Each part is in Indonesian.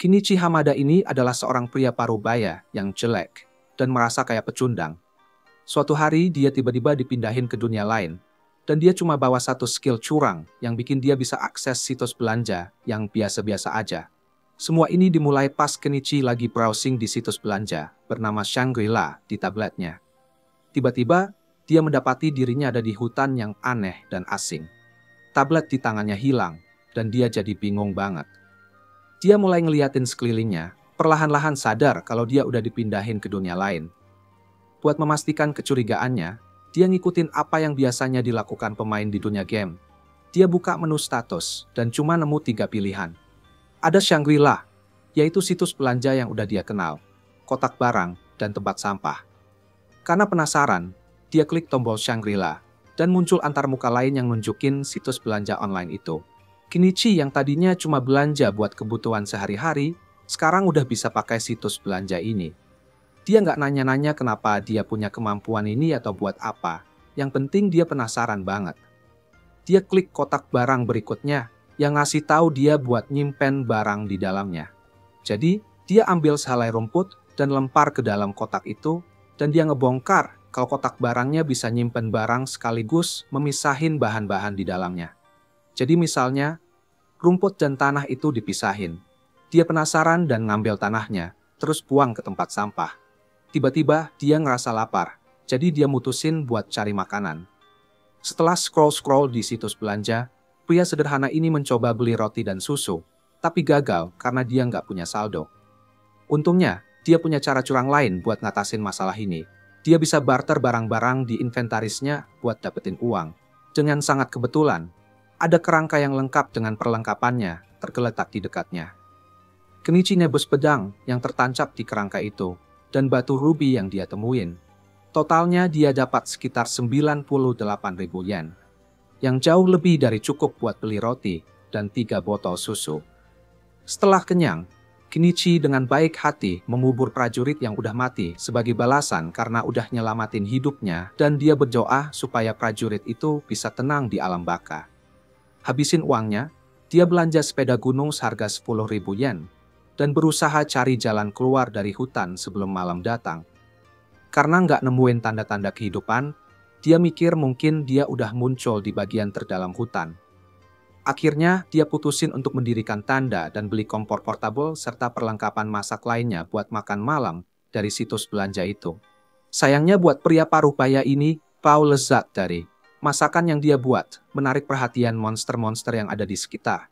Kinichi Hamada ini adalah seorang pria parubaya yang jelek dan merasa kayak pecundang. Suatu hari dia tiba-tiba dipindahin ke dunia lain, dan dia cuma bawa satu skill curang yang bikin dia bisa akses situs belanja yang biasa-biasa aja. Semua ini dimulai pas Kenichi lagi browsing di situs belanja bernama Shangri-La di tabletnya. Tiba-tiba, dia mendapati dirinya ada di hutan yang aneh dan asing. Tablet di tangannya hilang, dan dia jadi bingung banget. Dia mulai ngeliatin sekelilingnya, perlahan-lahan sadar kalau dia udah dipindahin ke dunia lain. Buat memastikan kecurigaannya, dia ngikutin apa yang biasanya dilakukan pemain di dunia game. Dia buka menu status, dan cuma nemu 3 pilihan. Ada Shangri-La, yaitu situs belanja yang udah dia kenal, kotak barang, dan tempat sampah. Karena penasaran, dia klik tombol Shangri-La, dan muncul antarmuka lain yang nunjukin situs belanja online itu. Kenichi yang tadinya cuma belanja buat kebutuhan sehari-hari, sekarang udah bisa pakai situs belanja ini. Dia nggak nanya-nanya kenapa dia punya kemampuan ini atau buat apa. Yang penting dia penasaran banget. Dia klik kotak barang berikutnya yang ngasih tahu dia buat nyimpen barang di dalamnya. Jadi, dia ambil sehelai rumput dan lempar ke dalam kotak itu, dan dia ngebongkar kalau kotak barangnya bisa nyimpen barang sekaligus memisahin bahan-bahan di dalamnya. Jadi misalnya, rumput dan tanah itu dipisahin. Dia penasaran dan ngambil tanahnya, terus buang ke tempat sampah. Tiba-tiba dia ngerasa lapar, jadi dia mutusin buat cari makanan. Setelah scroll-scroll di situs belanja, pria sederhana ini mencoba beli roti dan susu, tapi gagal karena dia nggak punya saldo. Untungnya, dia punya cara curang lain buat ngatasin masalah ini. Dia bisa barter barang-barang di inventarisnya buat dapetin uang. Dengan sangat kebetulan, ada kerangka yang lengkap dengan perlengkapannya tergeletak di dekatnya. Kenichi nebus pedang yang tertancap di kerangka itu dan batu ruby yang dia temuin. Totalnya dia dapat sekitar 98.000 yen, yang jauh lebih dari cukup buat beli roti dan 3 botol susu. Setelah kenyang, Kenichi dengan baik hati mengubur prajurit yang udah mati sebagai balasan karena udah nyelamatin hidupnya, dan dia berdoa supaya prajurit itu bisa tenang di alam baka. Habisin uangnya, dia belanja sepeda gunung seharga 10.000 yen dan berusaha cari jalan keluar dari hutan sebelum malam datang. Karena nggak nemuin tanda-tanda kehidupan, dia mikir mungkin dia udah muncul di bagian terdalam hutan. Akhirnya, dia putusin untuk mendirikan tanda dan beli kompor portable serta perlengkapan masak lainnya buat makan malam dari situs belanja itu. Sayangnya buat pria parubaya ini, bau lezat dari masakan yang dia buat menarik perhatian monster-monster yang ada di sekitar.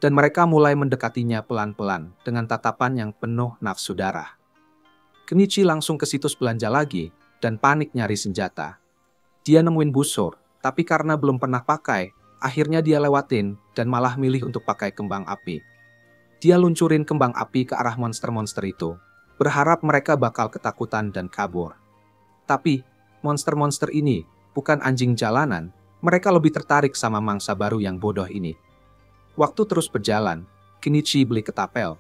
Dan mereka mulai mendekatinya pelan-pelan dengan tatapan yang penuh nafsu darah. Kenichi langsung ke situs belanja lagi dan panik nyari senjata. Dia nemuin busur, tapi karena belum pernah pakai, akhirnya dia lewatin dan malah milih untuk pakai kembang api. Dia luncurin kembang api ke arah monster-monster itu, berharap mereka bakal ketakutan dan kabur. Tapi, monster-monster ini bukan anjing jalanan, mereka lebih tertarik sama mangsa baru yang bodoh ini. Waktu terus berjalan, Kenichi beli ketapel.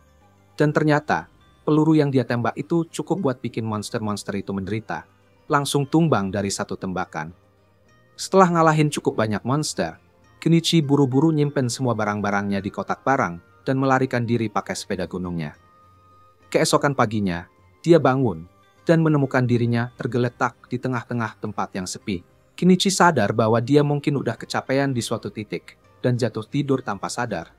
Dan ternyata, peluru yang dia tembak itu cukup buat bikin monster-monster itu menderita. Langsung tumbang dari satu tembakan. Setelah ngalahin cukup banyak monster, Kenichi buru-buru nyimpen semua barang-barangnya di kotak barang dan melarikan diri pakai sepeda gunungnya. Keesokan paginya, dia bangun dan menemukan dirinya tergeletak di tengah-tengah tempat yang sepi. Kenichi sadar bahwa dia mungkin udah kecapean di suatu titik dan jatuh tidur tanpa sadar.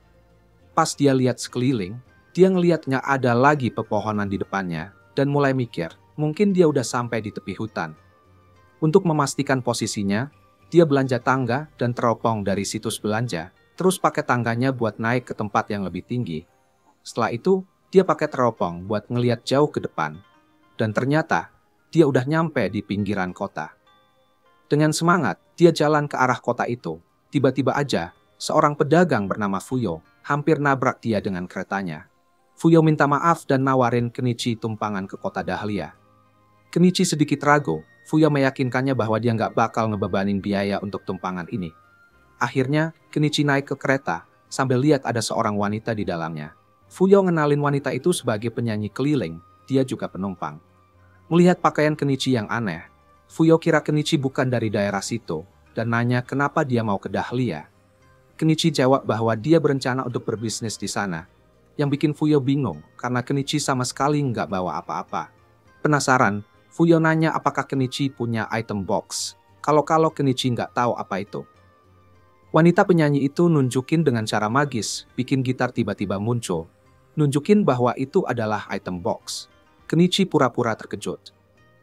Pas dia lihat sekeliling, dia ngelihatnya ada lagi pepohonan di depannya dan mulai mikir, mungkin dia udah sampai di tepi hutan. Untuk memastikan posisinya, dia belanja tangga dan teropong dari situs belanja, terus pakai tangganya buat naik ke tempat yang lebih tinggi. Setelah itu, dia pakai teropong buat ngelihat jauh ke depan. Dan ternyata, dia udah nyampe di pinggiran kota. Dengan semangat, dia jalan ke arah kota itu. Tiba-tiba aja, seorang pedagang bernama Fuyo hampir nabrak dia dengan keretanya. Fuyo minta maaf dan nawarin Kenichi tumpangan ke kota Dahlia. Kenichi sedikit ragu. Fuyo meyakinkannya bahwa dia nggak bakal ngebebanin biaya untuk tumpangan ini. Akhirnya, Kenichi naik ke kereta sambil lihat ada seorang wanita di dalamnya. Fuyo ngenalin wanita itu sebagai penyanyi keliling, dia juga penumpang. Melihat pakaian Kenichi yang aneh, Fuyo kira Kenichi bukan dari daerah situ dan nanya kenapa dia mau ke Dahlia. Kenichi jawab bahwa dia berencana untuk berbisnis di sana. yang bikin Fuyo bingung karena Kenichi sama sekali nggak bawa apa-apa. Penasaran, Fuyo nanya apakah Kenichi punya item box. Kalau Kenichi nggak tahu apa itu. Wanita penyanyi itu nunjukin dengan cara magis, bikin gitar tiba-tiba muncul. Nunjukin bahwa itu adalah item box. Kenichi pura-pura terkejut.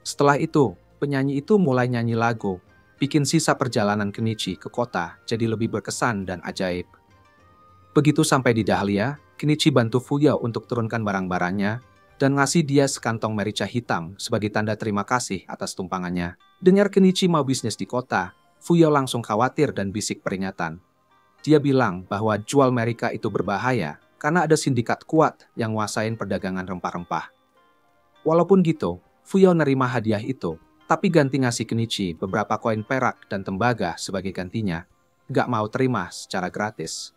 Setelah itu, penyanyi itu mulai nyanyi lagu, bikin sisa perjalanan Kenichi ke kota jadi lebih berkesan dan ajaib. Begitu sampai di Dahlia, Kenichi bantu Fuyo untuk turunkan barang-barangnya dan ngasih dia sekantong merica hitam sebagai tanda terima kasih atas tumpangannya. Dengar Kenichi mau bisnis di kota, Fuyo langsung khawatir dan bisik peringatan. Dia bilang bahwa jual merica itu berbahaya karena ada sindikat kuat yang nguasain perdagangan rempah-rempah. Walaupun gitu, Fuyo nerima hadiah itu, tapi ganti ngasih Kenichi beberapa koin perak dan tembaga sebagai gantinya. Gak mau terima secara gratis.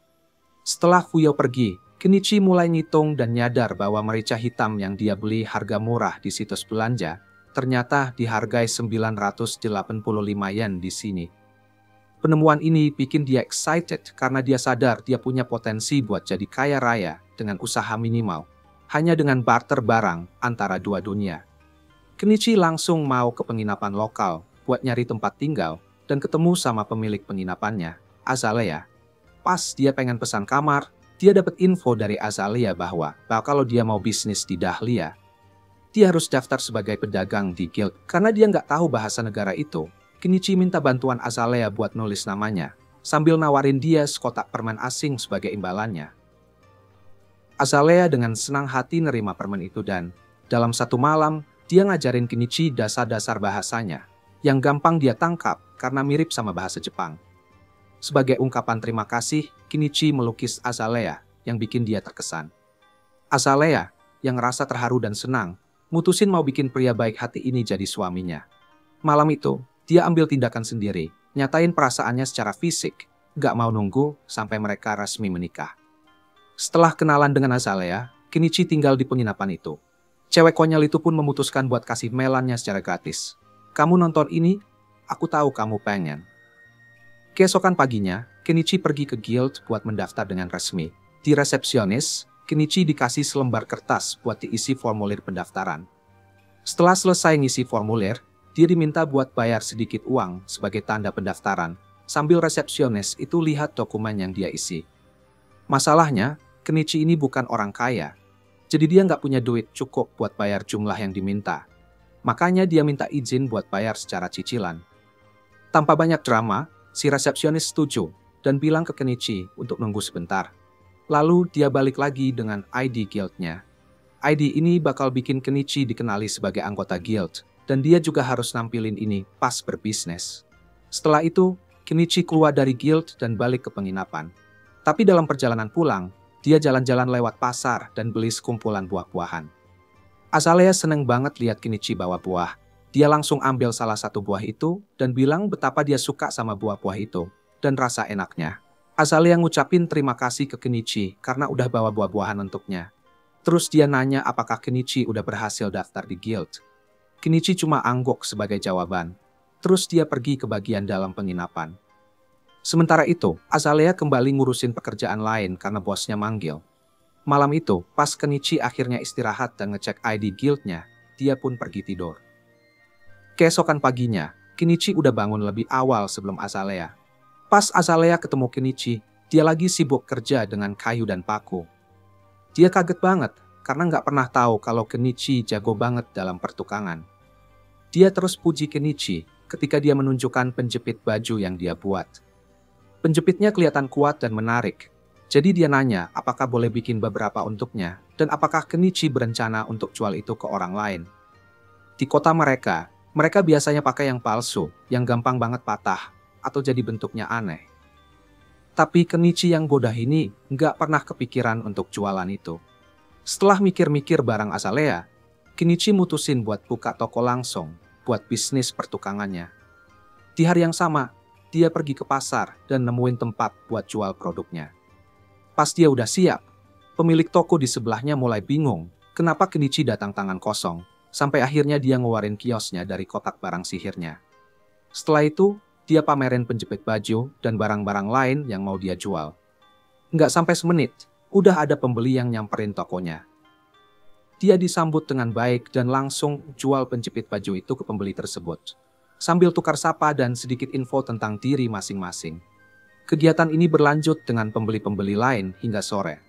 Setelah Fuyo pergi, Kenichi mulai ngitung dan nyadar bahwa merica hitam yang dia beli harga murah di situs belanja ternyata dihargai 985 yen di sini. Penemuan ini bikin dia excited karena dia sadar dia punya potensi buat jadi kaya raya dengan usaha minimal, hanya dengan barter barang antara dua dunia. Kenichi langsung mau ke penginapan lokal buat nyari tempat tinggal dan ketemu sama pemilik penginapannya, Azalea. Pas dia pengen pesan kamar, dia dapat info dari Azalea bahwa kalau dia mau bisnis di Dahlia, dia harus daftar sebagai pedagang di guild. Karena dia nggak tahu bahasa negara itu, Kenichi minta bantuan Azalea buat nulis namanya, sambil nawarin dia sekotak permen asing sebagai imbalannya. Azalea dengan senang hati nerima permen itu dan, dalam satu malam, dia ngajarin Kenichi dasar-dasar bahasanya, yang gampang dia tangkap karena mirip sama bahasa Jepang. Sebagai ungkapan terima kasih, Kenichi melukis Azalea yang bikin dia terkesan. Azalea, yang ngerasa terharu dan senang, mutusin mau bikin pria baik hati ini jadi suaminya. Malam itu, dia ambil tindakan sendiri, nyatain perasaannya secara fisik, gak mau nunggu sampai mereka resmi menikah. Setelah kenalan dengan Azalea, Kenichi tinggal di penginapan itu. Cewek konyol itu pun memutuskan buat kasih melannya secara gratis. Kamu nonton ini? Aku tahu kamu pengen. Keesokan paginya, Kenichi pergi ke guild buat mendaftar dengan resmi. Di resepsionis, Kenichi dikasih selembar kertas buat diisi formulir pendaftaran. Setelah selesai ngisi formulir, dia diminta buat bayar sedikit uang sebagai tanda pendaftaran, sambil resepsionis itu lihat dokumen yang dia isi. Masalahnya, Kenichi ini bukan orang kaya, jadi dia nggak punya duit cukup buat bayar jumlah yang diminta. Makanya dia minta izin buat bayar secara cicilan. Tanpa banyak drama, si resepsionis setuju dan bilang ke Kenichi untuk nunggu sebentar. Lalu dia balik lagi dengan ID guildnya. ID ini bakal bikin Kenichi dikenali sebagai anggota guild, dan dia juga harus nampilin ini pas berbisnis. Setelah itu, Kenichi keluar dari guild dan balik ke penginapan. Tapi dalam perjalanan pulang, dia jalan-jalan lewat pasar dan beli sekumpulan buah-buahan. Azalea seneng banget lihat Kenichi bawa buah. Dia langsung ambil salah satu buah itu dan bilang betapa dia suka sama buah-buah itu dan rasa enaknya. Azalea ngucapin terima kasih ke Kenichi karena udah bawa buah-buahan untuknya. Terus dia nanya apakah Kenichi udah berhasil daftar di guild. Kenichi cuma angguk sebagai jawaban. Terus dia pergi ke bagian dalam penginapan. Sementara itu, Azalea kembali ngurusin pekerjaan lain karena bosnya manggil. Malam itu, pas Kenichi akhirnya istirahat dan ngecek ID guildnya, dia pun pergi tidur. Keesokan paginya, Kenichi udah bangun lebih awal sebelum Azalea. Pas Azalea ketemu Kenichi, dia lagi sibuk kerja dengan kayu dan paku. Dia kaget banget karena nggak pernah tahu kalau Kenichi jago banget dalam pertukangan. Dia terus puji Kenichi ketika dia menunjukkan penjepit baju yang dia buat. Penjepitnya kelihatan kuat dan menarik, jadi dia nanya apakah boleh bikin beberapa untuknya dan apakah Kenichi berencana untuk jual itu ke orang lain. Di kota mereka biasanya pakai yang palsu, yang gampang banget patah, atau jadi bentuknya aneh. Tapi Kenichi yang bodoh ini nggak pernah kepikiran untuk jualan itu. Setelah mikir-mikir barang Azalea, Kenichi mutusin buat buka toko langsung, buat bisnis pertukangannya. Di hari yang sama, dia pergi ke pasar dan nemuin tempat buat jual produknya. Pas dia udah siap, pemilik toko di sebelahnya mulai bingung kenapa Kenichi datang tangan kosong. Sampai akhirnya dia ngeluarin kiosnya dari kotak barang sihirnya. Setelah itu, dia pamerin penjepit baju dan barang-barang lain yang mau dia jual. Nggak sampai semenit, udah ada pembeli yang nyamperin tokonya. Dia disambut dengan baik dan langsung jual penjepit baju itu ke pembeli tersebut, sambil tukar sapa dan sedikit info tentang diri masing-masing. Kegiatan ini berlanjut dengan pembeli-pembeli lain hingga sore.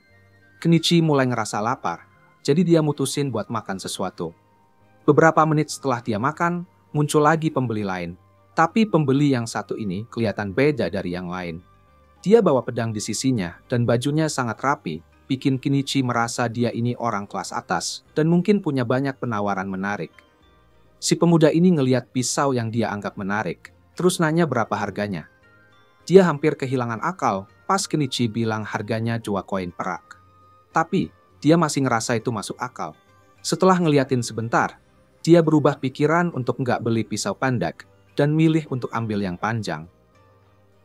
Kenichi mulai ngerasa lapar, jadi dia mutusin buat makan sesuatu. Beberapa menit setelah dia makan, muncul lagi pembeli lain. Tapi pembeli yang satu ini kelihatan beda dari yang lain. Dia bawa pedang di sisinya dan bajunya sangat rapi, bikin Kenichi merasa dia ini orang kelas atas dan mungkin punya banyak penawaran menarik. Si pemuda ini ngeliat pisau yang dia anggap menarik, terus nanya berapa harganya. Dia hampir kehilangan akal pas Kenichi bilang harganya 2 koin perak. Tapi, dia masih ngerasa itu masuk akal. Setelah ngeliatin sebentar, dia berubah pikiran untuk nggak beli pisau pendek dan milih untuk ambil yang panjang.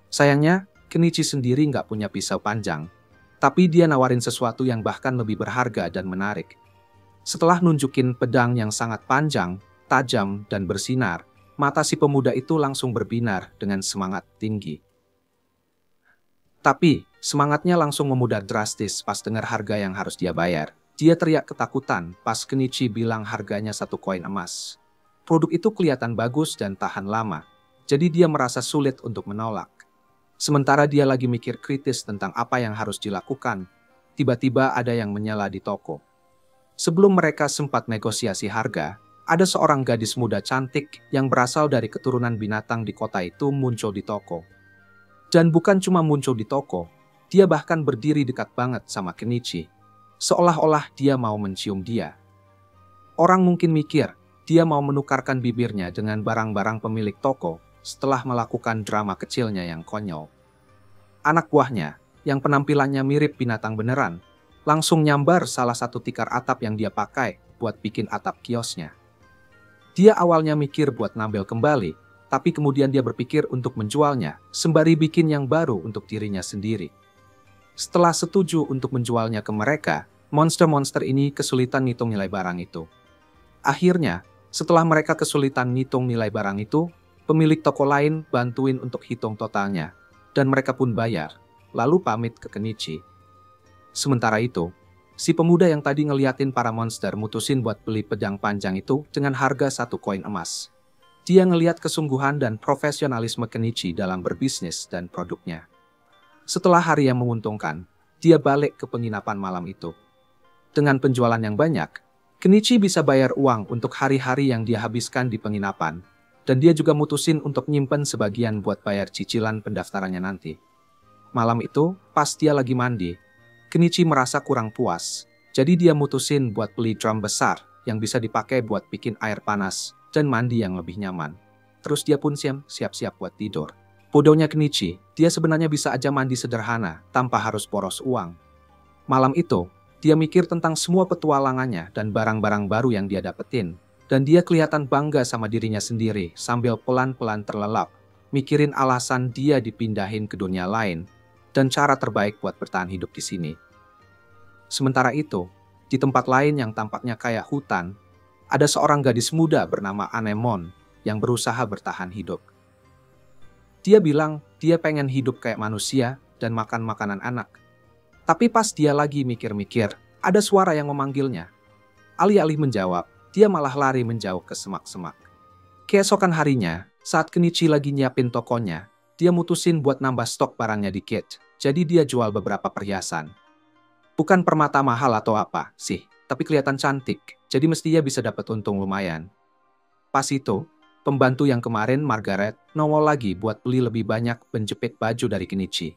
Sayangnya, Kenichi sendiri nggak punya pisau panjang, tapi dia nawarin sesuatu yang bahkan lebih berharga dan menarik. Setelah nunjukin pedang yang sangat panjang, tajam, dan bersinar, mata si pemuda itu langsung berbinar dengan semangat tinggi. Tapi, semangatnya langsung memudar drastis pas dengar harga yang harus dia bayar. Dia teriak ketakutan pas Kenichi bilang harganya 1 koin emas. Produk itu kelihatan bagus dan tahan lama, jadi dia merasa sulit untuk menolak. Sementara dia lagi mikir kritis tentang apa yang harus dilakukan, tiba-tiba ada yang menyala di toko. Sebelum mereka sempat negosiasi harga, ada seorang gadis muda cantik yang berasal dari keturunan binatang di kota itu muncul di toko. Dan bukan cuma muncul di toko, dia bahkan berdiri dekat banget sama Kenichi, seolah-olah dia mau mencium dia. Orang mungkin mikir, dia mau menukarkan bibirnya dengan barang-barang pemilik toko setelah melakukan drama kecilnya yang konyol. Anak buahnya, yang penampilannya mirip binatang beneran, langsung nyambar salah satu tikar atap yang dia pakai buat bikin atap kiosnya. Dia awalnya mikir buat ngambil kembali, tapi kemudian dia berpikir untuk menjualnya, sembari bikin yang baru untuk dirinya sendiri. Setelah setuju untuk menjualnya ke mereka, monster-monster ini kesulitan ngitung nilai barang itu. Akhirnya, setelah mereka kesulitan ngitung nilai barang itu, pemilik toko lain bantuin untuk hitung totalnya, dan mereka pun bayar, lalu pamit ke Kenichi. Sementara itu, si pemuda yang tadi ngeliatin para monster mutusin buat beli pedang panjang itu dengan harga 1 koin emas. Dia ngeliat kesungguhan dan profesionalisme Kenichi dalam berbisnis dan produknya. Setelah hari yang menguntungkan, dia balik ke penginapan malam itu. Dengan penjualan yang banyak, Kenichi bisa bayar uang untuk hari-hari yang dia habiskan di penginapan, dan dia juga mutusin untuk nyimpen sebagian buat bayar cicilan pendaftarannya nanti. Malam itu, pas dia lagi mandi, Kenichi merasa kurang puas, jadi dia mutusin buat beli drum besar yang bisa dipakai buat bikin air panas dan mandi yang lebih nyaman. Terus dia pun siap-siap buat tidur. Bodohnya Kenichi, dia sebenarnya bisa aja mandi sederhana tanpa harus boros uang. Malam itu, dia mikir tentang semua petualangannya dan barang-barang baru yang dia dapetin. Dan dia kelihatan bangga sama dirinya sendiri sambil pelan-pelan terlelap, mikirin alasan dia dipindahin ke dunia lain dan cara terbaik buat bertahan hidup di sini. Sementara itu, di tempat lain yang tampaknya kayak hutan, ada seorang gadis muda bernama Anemon yang berusaha bertahan hidup. Dia bilang dia pengen hidup kayak manusia dan makan makanan anak. Tapi pas dia lagi mikir-mikir, ada suara yang memanggilnya. Alih-alih menjawab, dia malah lari menjauh ke semak-semak. Keesokan harinya, saat Kenichi lagi nyiapin tokonya, dia mutusin buat nambah stok barangnya dikit, jadi dia jual beberapa perhiasan. Bukan permata mahal atau apa sih, tapi kelihatan cantik, jadi mestinya bisa dapat untung lumayan. Pas itu, pembantu yang kemarin Margaret nongol lagi buat beli lebih banyak penjepit baju dari Kenichi.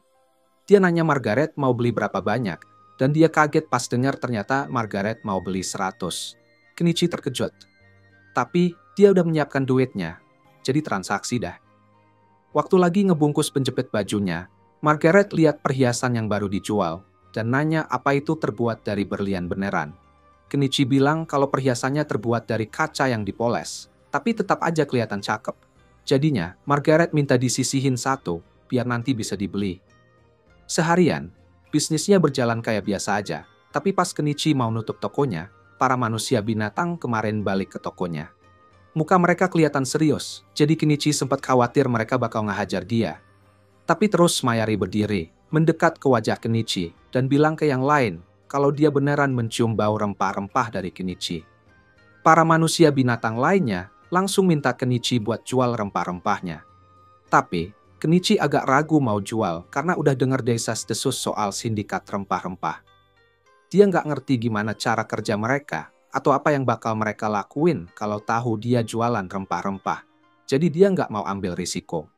Dia nanya Margaret mau beli berapa banyak, dan dia kaget pas dengar ternyata Margaret mau beli 100. Kenichi terkejut. Tapi dia udah menyiapkan duitnya, jadi transaksi dah. Waktu lagi ngebungkus penjepit bajunya, Margaret lihat perhiasan yang baru dijual dan nanya apa itu terbuat dari berlian beneran. Kenichi bilang kalau perhiasannya terbuat dari kaca yang dipoles, tapi tetap aja kelihatan cakep. Jadinya, Margaret minta disisihin 1 biar nanti bisa dibeli. Seharian, bisnisnya berjalan kayak biasa aja, tapi pas Kenichi mau nutup tokonya, para manusia binatang kemarin balik ke tokonya. Muka mereka kelihatan serius, jadi Kenichi sempat khawatir mereka bakal ngehajar dia. Tapi terus Mayari berdiri, mendekat ke wajah Kenichi dan bilang ke yang lain kalau dia beneran mencium bau rempah-rempah dari Kenichi. Para manusia binatang lainnya langsung minta Kenichi buat jual rempah-rempahnya. Tapi, Kenichi agak ragu mau jual karena udah dengar desas-desus soal sindikat rempah-rempah. Dia nggak ngerti gimana cara kerja mereka atau apa yang bakal mereka lakuin kalau tahu dia jualan rempah-rempah. Jadi dia nggak mau ambil risiko.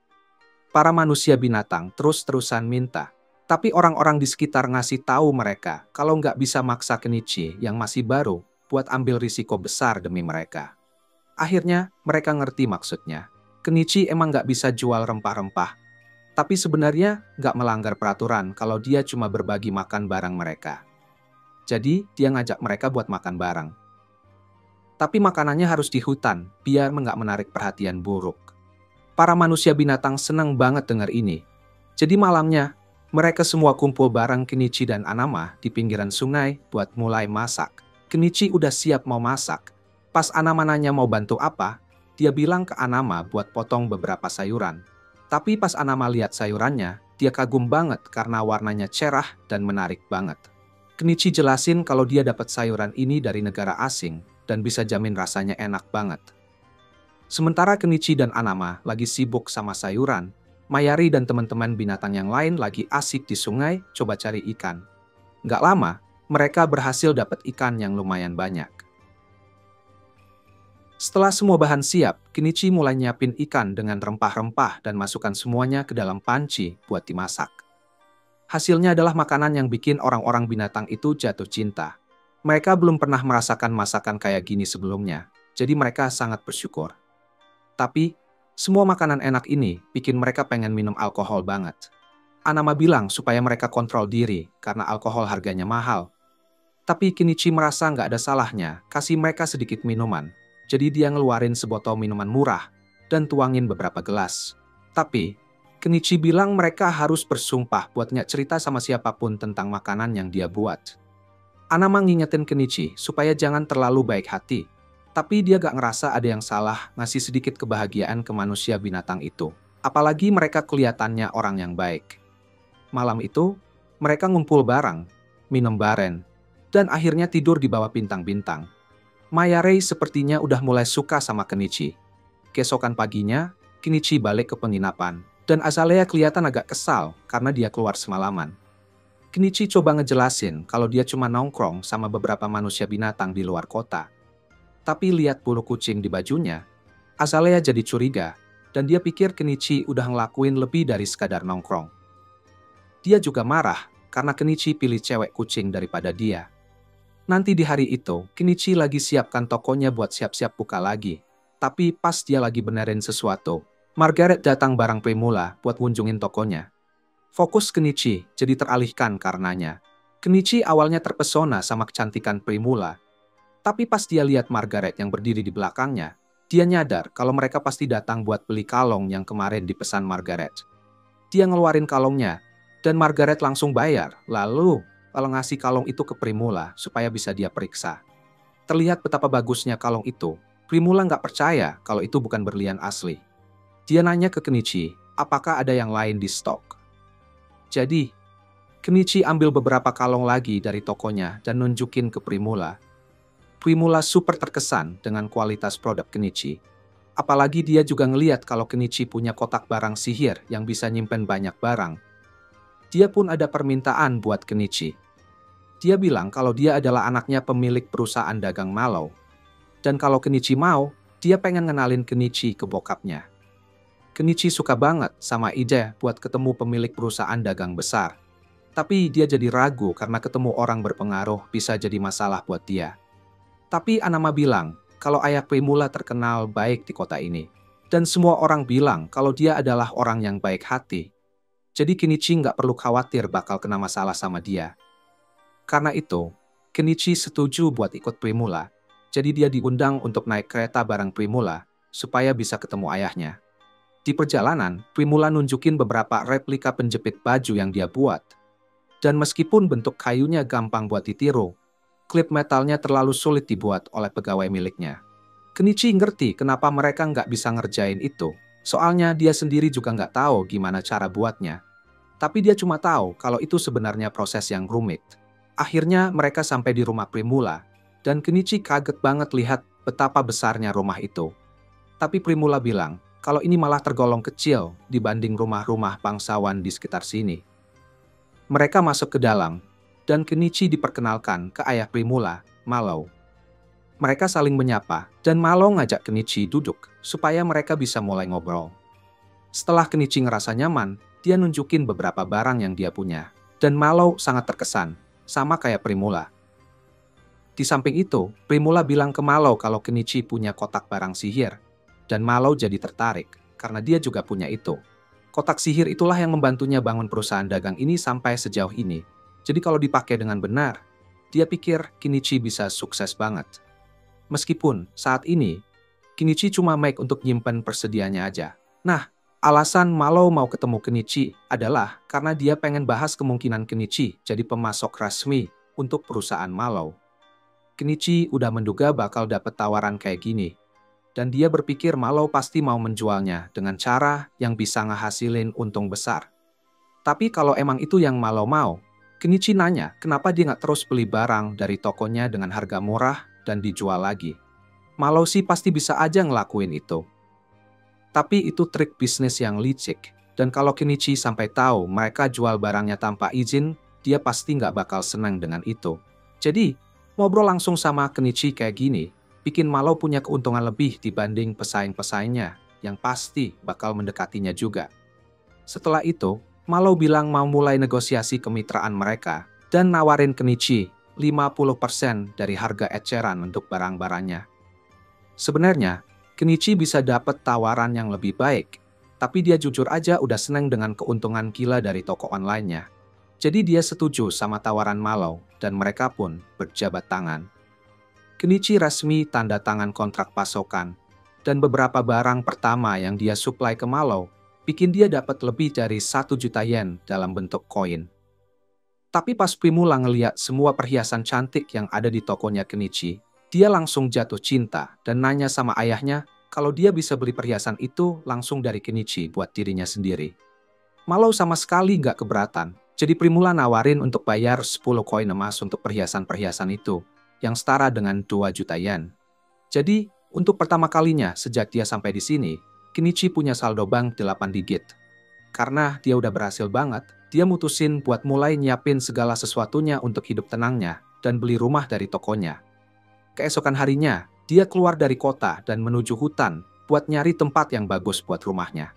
Para manusia binatang terus-terusan minta. Tapi orang-orang di sekitar ngasih tahu mereka kalau nggak bisa maksa Kenichi yang masih baru buat ambil risiko besar demi mereka. Akhirnya mereka ngerti maksudnya. Kenichi emang nggak bisa jual rempah-rempah. Tapi sebenarnya nggak melanggar peraturan kalau dia cuma berbagi makan barang mereka. Jadi dia ngajak mereka buat makan bareng. Tapi makanannya harus di hutan biar nggak menarik perhatian buruk. Para manusia binatang senang banget dengar ini. Jadi malamnya, mereka semua kumpul bareng Kenichi dan Anama di pinggiran sungai buat mulai masak. Kenichi udah siap mau masak. Pas Anama nanya mau bantu apa, dia bilang ke Anama buat potong beberapa sayuran. Tapi pas Anama lihat sayurannya, dia kagum banget karena warnanya cerah dan menarik banget. Kenichi jelasin kalau dia dapat sayuran ini dari negara asing dan bisa jamin rasanya enak banget. Sementara Kenichi dan Anama lagi sibuk sama sayuran, Mayari dan teman-teman binatang yang lain lagi asik di sungai coba cari ikan. Nggak lama, mereka berhasil dapat ikan yang lumayan banyak. Setelah semua bahan siap, Kenichi mulai nyiapin ikan dengan rempah-rempah dan masukkan semuanya ke dalam panci buat dimasak. Hasilnya adalah makanan yang bikin orang-orang binatang itu jatuh cinta. Mereka belum pernah merasakan masakan kayak gini sebelumnya, jadi mereka sangat bersyukur. Tapi, semua makanan enak ini bikin mereka pengen minum alkohol banget. Anama bilang supaya mereka kontrol diri karena alkohol harganya mahal. Tapi Kenichi merasa nggak ada salahnya kasih mereka sedikit minuman. Jadi dia ngeluarin sebotol minuman murah dan tuangin beberapa gelas. Tapi, Kenichi bilang mereka harus bersumpah buat nggak cerita sama siapapun tentang makanan yang dia buat. Anama ngingetin Kenichi supaya jangan terlalu baik hati. Tapi dia gak ngerasa ada yang salah ngasih sedikit kebahagiaan ke manusia binatang itu. Apalagi mereka kelihatannya orang yang baik. Malam itu, mereka ngumpul bareng, minum baren, dan akhirnya tidur di bawah bintang-bintang. Mayare sepertinya udah mulai suka sama Kenichi. Keesokan paginya, Kenichi balik ke penginapan, dan Azalea kelihatan agak kesal karena dia keluar semalaman. Kenichi coba ngejelasin kalau dia cuma nongkrong sama beberapa manusia binatang di luar kota. Tapi lihat bulu kucing di bajunya, Azalea jadi curiga, dan dia pikir Kenichi udah ngelakuin lebih dari sekadar nongkrong. Dia juga marah karena Kenichi pilih cewek kucing daripada dia. Nanti di hari itu, Kenichi lagi siapkan tokonya buat siap-siap buka lagi. Tapi pas dia lagi benerin sesuatu, Margaret datang bareng Primula buat ngunjungin tokonya. Fokus Kenichi jadi teralihkan karenanya. Kenichi awalnya terpesona sama kecantikan Primula. Tapi pas dia lihat Margaret yang berdiri di belakangnya, dia nyadar kalau mereka pasti datang buat beli kalung yang kemarin dipesan Margaret. Dia ngeluarin kalungnya, dan Margaret langsung bayar. Lalu, kalau ngasih kalung itu ke Primula supaya bisa dia periksa. Terlihat betapa bagusnya kalung itu. Primula nggak percaya kalau itu bukan berlian asli. Dia nanya ke Kenichi, apakah ada yang lain di stok. Jadi, Kenichi ambil beberapa kalung lagi dari tokonya dan nunjukin ke Primula. Primula super terkesan dengan kualitas produk Kenichi. Apalagi dia juga ngeliat kalau Kenichi punya kotak barang sihir yang bisa nyimpen banyak barang. Dia pun ada permintaan buat Kenichi. Dia bilang kalau dia adalah anaknya pemilik perusahaan dagang malau. Dan kalau Kenichi mau, dia pengen ngenalin Kenichi ke bokapnya. Kenichi suka banget sama ide buat ketemu pemilik perusahaan dagang besar. Tapi dia jadi ragu karena ketemu orang berpengaruh bisa jadi masalah buat dia. Tapi Anama bilang kalau ayah Primula terkenal baik di kota ini. Dan semua orang bilang kalau dia adalah orang yang baik hati. Jadi Kenichi nggak perlu khawatir bakal kena masalah sama dia. Karena itu, Kenichi setuju buat ikut Primula. Jadi dia diundang untuk naik kereta bareng Primula supaya bisa ketemu ayahnya. Di perjalanan, Primula nunjukin beberapa replika penjepit baju yang dia buat. Dan meskipun bentuk kayunya gampang buat ditiru, klip metalnya terlalu sulit dibuat oleh pegawai miliknya. Kenichi ngerti kenapa mereka nggak bisa ngerjain itu. Soalnya dia sendiri juga nggak tahu gimana cara buatnya. Tapi dia cuma tahu kalau itu sebenarnya proses yang rumit. Akhirnya mereka sampai di rumah Primula, dan Kenichi kaget banget lihat betapa besarnya rumah itu. Tapi Primula bilang kalau ini malah tergolong kecil dibanding rumah-rumah bangsawan di sekitar sini. Mereka masuk ke dalam, dan Kenichi diperkenalkan ke ayah Primula, Malo. Mereka saling menyapa, dan Malo ngajak Kenichi duduk supaya mereka bisa mulai ngobrol. Setelah Kenichi ngerasa nyaman, dia nunjukin beberapa barang yang dia punya, dan Malo sangat terkesan, sama kayak Primula. Di samping itu, Primula bilang ke Malo kalau Kenichi punya kotak barang sihir, dan Malo jadi tertarik karena dia juga punya itu. Kotak sihir itulah yang membantunya bangun perusahaan dagang ini sampai sejauh ini. Jadi kalau dipakai dengan benar, dia pikir Kenichi bisa sukses banget. Meskipun saat ini, Kenichi cuma make untuk nyimpen persediaannya aja. Nah, alasan Malo mau ketemu Kenichi adalah karena dia pengen bahas kemungkinan Kenichi jadi pemasok resmi untuk perusahaan Malo. Kenichi udah menduga bakal dapet tawaran kayak gini, dan dia berpikir Malo pasti mau menjualnya dengan cara yang bisa ngehasilin untung besar. Tapi kalau emang itu yang Malo mau, Kenichi nanya kenapa dia nggak terus beli barang dari tokonya dengan harga murah dan dijual lagi. Malo sih pasti bisa aja ngelakuin itu. Tapi itu trik bisnis yang licik, dan kalau Kenichi sampai tahu mereka jual barangnya tanpa izin, dia pasti nggak bakal senang dengan itu. Jadi, ngobrol langsung sama Kenichi kayak gini, bikin Malo punya keuntungan lebih dibanding pesaing-pesaingnya, yang pasti bakal mendekatinya juga. Setelah itu, Malo bilang mau mulai negosiasi kemitraan mereka, dan nawarin Kenichi 50% dari harga eceran untuk barang-barangnya. Sebenarnya, Kenichi bisa dapat tawaran yang lebih baik, tapi dia jujur aja udah seneng dengan keuntungan gila dari toko online-nya. Jadi dia setuju sama tawaran Malo, dan mereka pun berjabat tangan. Kenichi resmi tanda tangan kontrak pasokan, dan beberapa barang pertama yang dia suplai ke Malo, bikin dia dapat lebih dari 1 juta yen dalam bentuk koin. Tapi pas Primula ngeliat semua perhiasan cantik yang ada di tokonya Kenichi, dia langsung jatuh cinta dan nanya sama ayahnya kalau dia bisa beli perhiasan itu langsung dari Kenichi buat dirinya sendiri. Malo sama sekali nggak keberatan, jadi Primula nawarin untuk bayar 10 koin emas untuk perhiasan-perhiasan itu, yang setara dengan 2 juta yen. Jadi, untuk pertama kalinya sejak dia sampai di sini, Kenichi punya saldo bank 8 digit. Karena dia udah berhasil banget, dia mutusin buat mulai nyiapin segala sesuatunya untuk hidup tenangnya dan beli rumah dari tokonya. Keesokan harinya, dia keluar dari kota dan menuju hutan buat nyari tempat yang bagus buat rumahnya.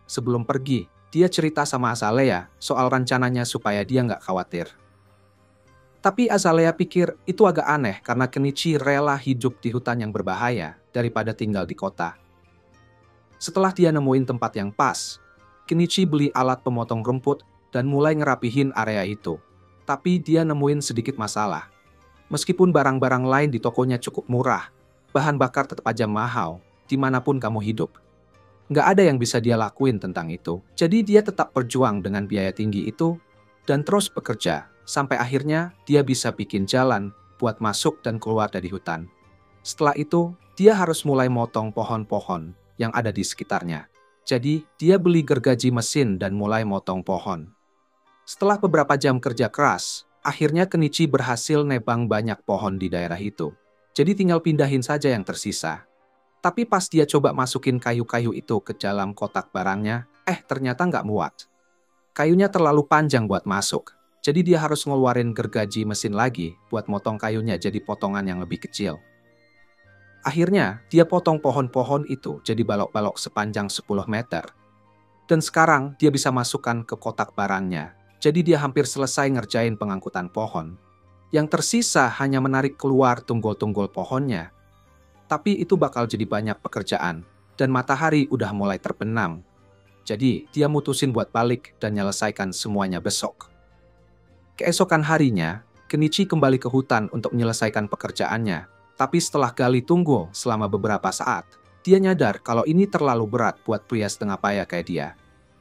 Sebelum pergi, dia cerita sama Azalea soal rencananya supaya dia nggak khawatir. Tapi Azalea pikir itu agak aneh karena Kenichi rela hidup di hutan yang berbahaya daripada tinggal di kota. Setelah dia nemuin tempat yang pas, Kenichi beli alat pemotong rumput dan mulai ngerapihin area itu. Tapi dia nemuin sedikit masalah. Meskipun barang-barang lain di tokonya cukup murah, bahan bakar tetap aja mahal dimanapun kamu hidup. Nggak ada yang bisa dia lakuin tentang itu. Jadi dia tetap berjuang dengan biaya tinggi itu dan terus bekerja sampai akhirnya dia bisa bikin jalan buat masuk dan keluar dari hutan. Setelah itu, dia harus mulai motong pohon-pohon yang ada di sekitarnya. Jadi, dia beli gergaji mesin dan mulai motong pohon. Setelah beberapa jam kerja keras, akhirnya Kenichi berhasil nebang banyak pohon di daerah itu. Jadi tinggal pindahin saja yang tersisa. Tapi pas dia coba masukin kayu-kayu itu ke dalam kotak barangnya, ternyata nggak muat. Kayunya terlalu panjang buat masuk. Jadi dia harus ngeluarin gergaji mesin lagi buat motong kayunya jadi potongan yang lebih kecil. Akhirnya, dia potong pohon-pohon itu jadi balok-balok sepanjang 10 meter. Dan sekarang dia bisa masukkan ke kotak barangnya. Jadi dia hampir selesai ngerjain pengangkutan pohon. Yang tersisa hanya menarik keluar tunggul-tunggul pohonnya. Tapi itu bakal jadi banyak pekerjaan, dan matahari udah mulai terbenam. Jadi dia mutusin buat balik dan nyelesaikan semuanya besok. Keesokan harinya, Kenichi kembali ke hutan untuk menyelesaikan pekerjaannya. Tapi setelah gali tunggul selama beberapa saat, dia nyadar kalau ini terlalu berat buat pria setengah payah kayak dia.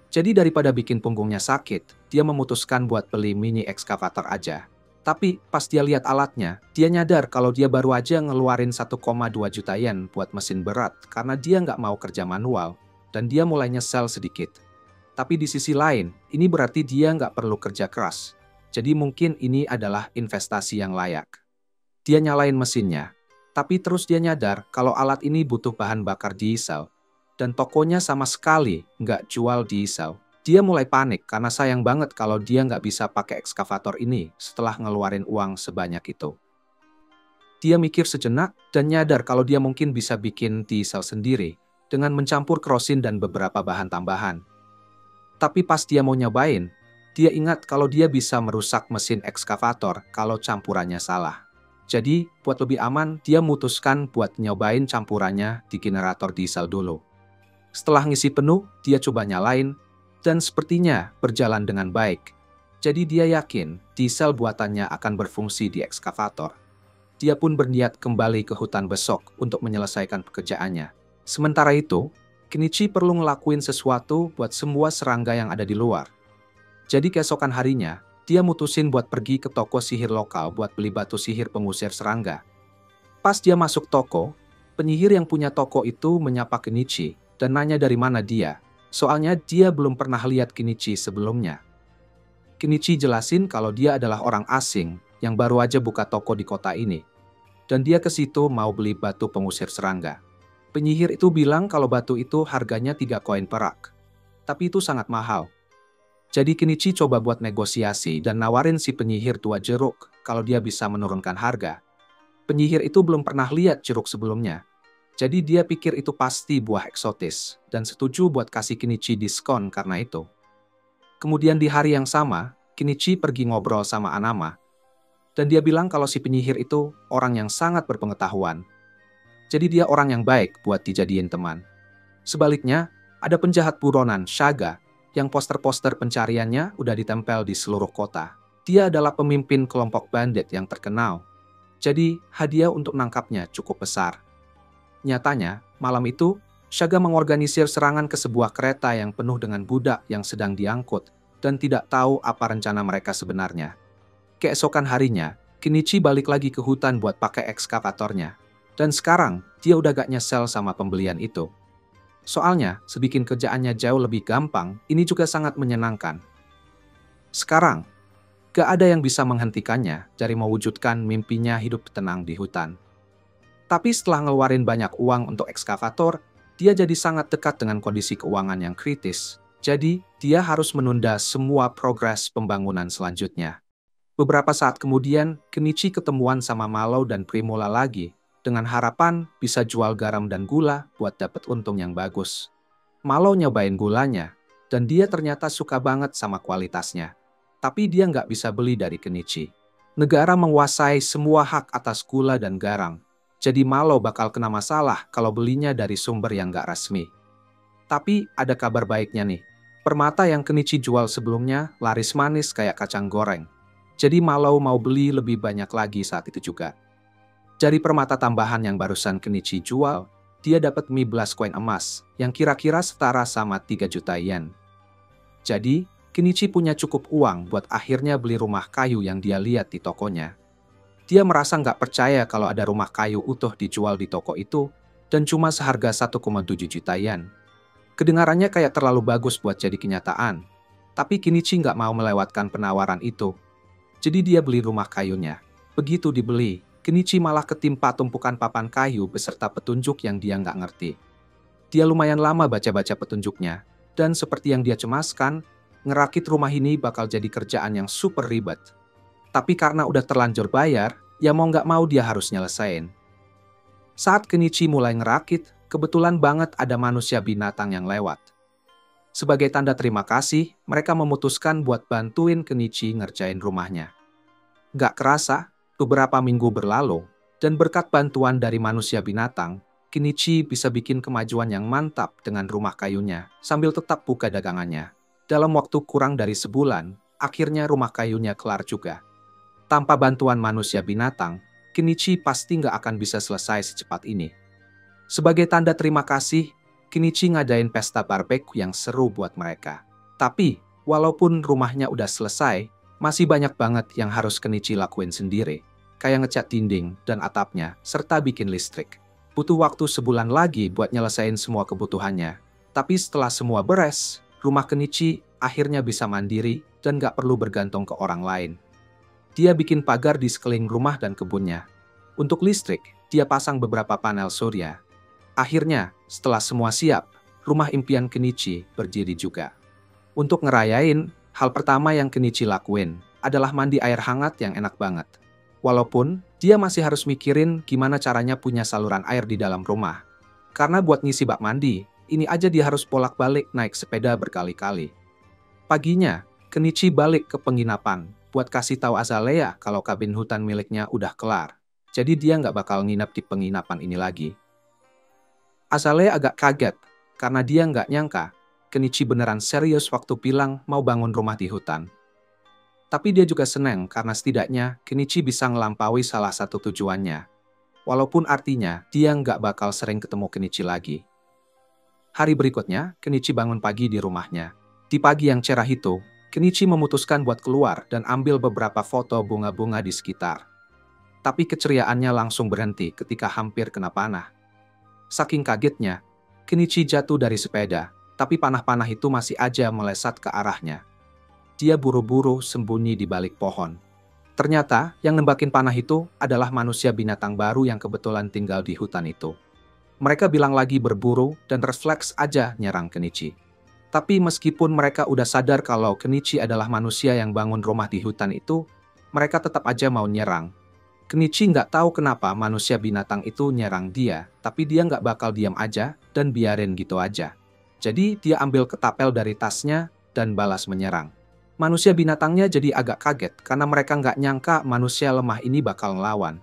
Jadi daripada bikin punggungnya sakit, dia memutuskan buat beli mini ekskavator aja. Tapi pas dia lihat alatnya, dia nyadar kalau dia baru aja ngeluarin 1,2 juta yen buat mesin berat karena dia nggak mau kerja manual, dan dia mulai nyesel sedikit. Tapi di sisi lain, ini berarti dia nggak perlu kerja keras. Jadi mungkin ini adalah investasi yang layak. Dia nyalain mesinnya, tapi terus dia nyadar kalau alat ini butuh bahan bakar diesel. Dan tokonya sama sekali nggak jual diesel. Dia mulai panik karena sayang banget kalau dia nggak bisa pakai ekskavator ini setelah ngeluarin uang sebanyak itu. Dia mikir sejenak dan nyadar kalau dia mungkin bisa bikin diesel sendiri dengan mencampur kerosin dan beberapa bahan tambahan. Tapi pas dia mau nyobain, dia ingat kalau dia bisa merusak mesin ekskavator kalau campurannya salah. Jadi, buat lebih aman, dia memutuskan buat nyobain campurannya di generator diesel dulu. Setelah ngisi penuh, dia coba nyalain, dan sepertinya berjalan dengan baik. Jadi dia yakin diesel buatannya akan berfungsi di ekskavator. Dia pun berniat kembali ke hutan besok untuk menyelesaikan pekerjaannya. Sementara itu, Kenichi perlu ngelakuin sesuatu buat semua serangga yang ada di luar. Jadi keesokan harinya, dia mutusin buat pergi ke toko sihir lokal buat beli batu sihir pengusir serangga. Pas dia masuk toko, penyihir yang punya toko itu menyapa Kenichi dan nanya dari mana dia. Soalnya dia belum pernah lihat Kenichi sebelumnya. Kenichi jelasin kalau dia adalah orang asing yang baru aja buka toko di kota ini. Dan dia ke situ mau beli batu pengusir serangga. Penyihir itu bilang kalau batu itu harganya 3 koin perak. Tapi itu sangat mahal. Jadi Kenichi coba buat negosiasi dan nawarin si penyihir 2 jeruk kalau dia bisa menurunkan harga. Penyihir itu belum pernah lihat jeruk sebelumnya. Jadi dia pikir itu pasti buah eksotis dan setuju buat kasih Kenichi diskon karena itu. Kemudian di hari yang sama, Kenichi pergi ngobrol sama Anama. Dan dia bilang kalau si penyihir itu orang yang sangat berpengetahuan. Jadi dia orang yang baik buat dijadiin teman. Sebaliknya, ada penjahat buronan, Shaga, yang poster-poster pencariannya udah ditempel di seluruh kota. Dia adalah pemimpin kelompok bandit yang terkenal. Jadi, hadiah untuk nangkapnya cukup besar. Nyatanya, malam itu, Shaga mengorganisir serangan ke sebuah kereta yang penuh dengan budak yang sedang diangkut dan tidak tahu apa rencana mereka sebenarnya. Keesokan harinya, Kenichi balik lagi ke hutan buat pakai ekskavatornya. Dan sekarang, dia udah gak nyesel sama pembelian itu. Soalnya, sebikin kerjaannya jauh lebih gampang, ini juga sangat menyenangkan. Sekarang, gak ada yang bisa menghentikannya dari mewujudkan mimpinya hidup tenang di hutan. Tapi setelah ngeluarin banyak uang untuk ekskavator, dia jadi sangat dekat dengan kondisi keuangan yang kritis. Jadi, dia harus menunda semua progres pembangunan selanjutnya. Beberapa saat kemudian, Kenichi ketemuan sama Malo dan Primula lagi, dengan harapan bisa jual garam dan gula buat dapat untung yang bagus. Malo nyobain gulanya, dan dia ternyata suka banget sama kualitasnya. Tapi dia nggak bisa beli dari Kenichi. Negara menguasai semua hak atas gula dan garam, jadi Malo bakal kena masalah kalau belinya dari sumber yang nggak resmi. Tapi ada kabar baiknya nih, permata yang Kenichi jual sebelumnya laris manis kayak kacang goreng. Jadi Malo mau beli lebih banyak lagi saat itu juga. Dari permata tambahan yang barusan Kenichi jual, dia dapat 15 koin emas yang kira-kira setara sama 3 juta yen. Jadi, Kenichi punya cukup uang buat akhirnya beli rumah kayu yang dia lihat di tokonya. Dia merasa nggak percaya kalau ada rumah kayu utuh dijual di toko itu dan cuma seharga 1,7 juta yen. Kedengarannya kayak terlalu bagus buat jadi kenyataan, tapi Kenichi nggak mau melewatkan penawaran itu. Jadi dia beli rumah kayunya. Begitu dibeli, Kenichi malah ketimpa tumpukan papan kayu beserta petunjuk yang dia nggak ngerti. Dia lumayan lama baca-baca petunjuknya, dan seperti yang dia cemaskan, ngerakit rumah ini bakal jadi kerjaan yang super ribet. Tapi karena udah terlanjur bayar, ya mau nggak mau dia harus nyelesain. Saat Kenichi mulai ngerakit, kebetulan banget ada manusia binatang yang lewat. Sebagai tanda terima kasih, mereka memutuskan buat bantuin Kenichi ngerjain rumahnya. Nggak kerasa, beberapa minggu berlalu, dan berkat bantuan dari manusia binatang, Kenichi bisa bikin kemajuan yang mantap dengan rumah kayunya, sambil tetap buka dagangannya. Dalam waktu kurang dari sebulan, akhirnya rumah kayunya kelar juga. Tanpa bantuan manusia binatang, Kenichi pasti nggak akan bisa selesai secepat ini. Sebagai tanda terima kasih, Kenichi ngadain pesta barbeque yang seru buat mereka. Tapi, walaupun rumahnya udah selesai, masih banyak banget yang harus Kenichi lakuin sendiri, kayak ngecat dinding dan atapnya, serta bikin listrik. Butuh waktu sebulan lagi buat nyelesain semua kebutuhannya. Tapi setelah semua beres, rumah Kenichi akhirnya bisa mandiri dan gak perlu bergantung ke orang lain. Dia bikin pagar di sekeliling rumah dan kebunnya. Untuk listrik, dia pasang beberapa panel surya. Akhirnya, setelah semua siap, rumah impian Kenichi berdiri juga. Untuk ngerayain, hal pertama yang Kenichi lakuin adalah mandi air hangat yang enak banget. Walaupun, dia masih harus mikirin gimana caranya punya saluran air di dalam rumah. Karena buat ngisi bak mandi, ini aja dia harus bolak-balik naik sepeda berkali-kali. Paginya, Kenichi balik ke penginapan buat kasih tahu Azalea kalau kabin hutan miliknya udah kelar. Jadi dia nggak bakal nginep di penginapan ini lagi. Azalea agak kaget karena dia nggak nyangka Kenichi beneran serius waktu bilang mau bangun rumah di hutan. Tapi dia juga senang karena setidaknya Kenichi bisa ngelampaui salah satu tujuannya. Walaupun artinya dia nggak bakal sering ketemu Kenichi lagi. Hari berikutnya, Kenichi bangun pagi di rumahnya. Di pagi yang cerah itu, Kenichi memutuskan buat keluar dan ambil beberapa foto bunga-bunga di sekitar. Tapi keceriaannya langsung berhenti ketika hampir kena panah. Saking kagetnya, Kenichi jatuh dari sepeda, tapi panah-panah itu masih aja melesat ke arahnya. Dia buru-buru sembunyi di balik pohon. Ternyata yang nembakin panah itu adalah manusia binatang baru yang kebetulan tinggal di hutan itu. Mereka bilang lagi berburu dan refleks aja nyerang Kenichi. Tapi meskipun mereka udah sadar kalau Kenichi adalah manusia yang bangun rumah di hutan itu, mereka tetap aja mau nyerang. Kenichi nggak tahu kenapa manusia binatang itu nyerang dia, tapi dia nggak bakal diam aja dan biarin gitu aja. Jadi dia ambil ketapel dari tasnya dan balas menyerang. Manusia binatangnya jadi agak kaget karena mereka nggak nyangka manusia lemah ini bakal ngelawan.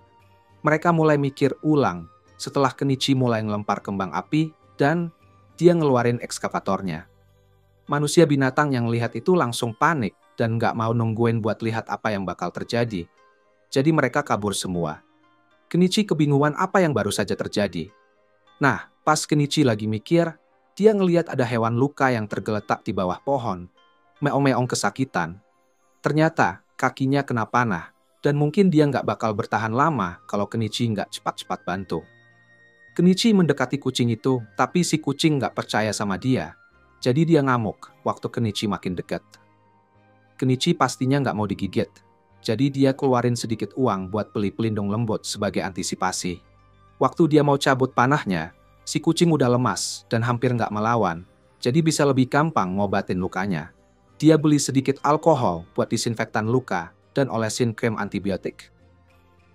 Mereka mulai mikir ulang setelah Kenichi mulai ngelempar kembang api dan dia ngeluarin ekskavatornya. Manusia binatang yang lihat itu langsung panik dan nggak mau nungguin buat lihat apa yang bakal terjadi. Jadi mereka kabur semua. Kenichi kebingungan apa yang baru saja terjadi. Nah, pas Kenichi lagi mikir, dia ngelihat ada hewan luka yang tergeletak di bawah pohon. Meong-meong kesakitan. Ternyata kakinya kena panah, dan mungkin dia nggak bakal bertahan lama kalau Kenichi nggak cepat-cepat bantu. Kenichi mendekati kucing itu, tapi si kucing nggak percaya sama dia. Jadi dia ngamuk waktu Kenichi makin dekat. Kenichi pastinya nggak mau digigit, jadi dia keluarin sedikit uang buat beli pelindung lembut sebagai antisipasi. Waktu dia mau cabut panahnya, si kucing udah lemas dan hampir nggak melawan, jadi bisa lebih gampang ngobatin lukanya. Dia beli sedikit alkohol buat disinfektan luka dan olesin krim antibiotik.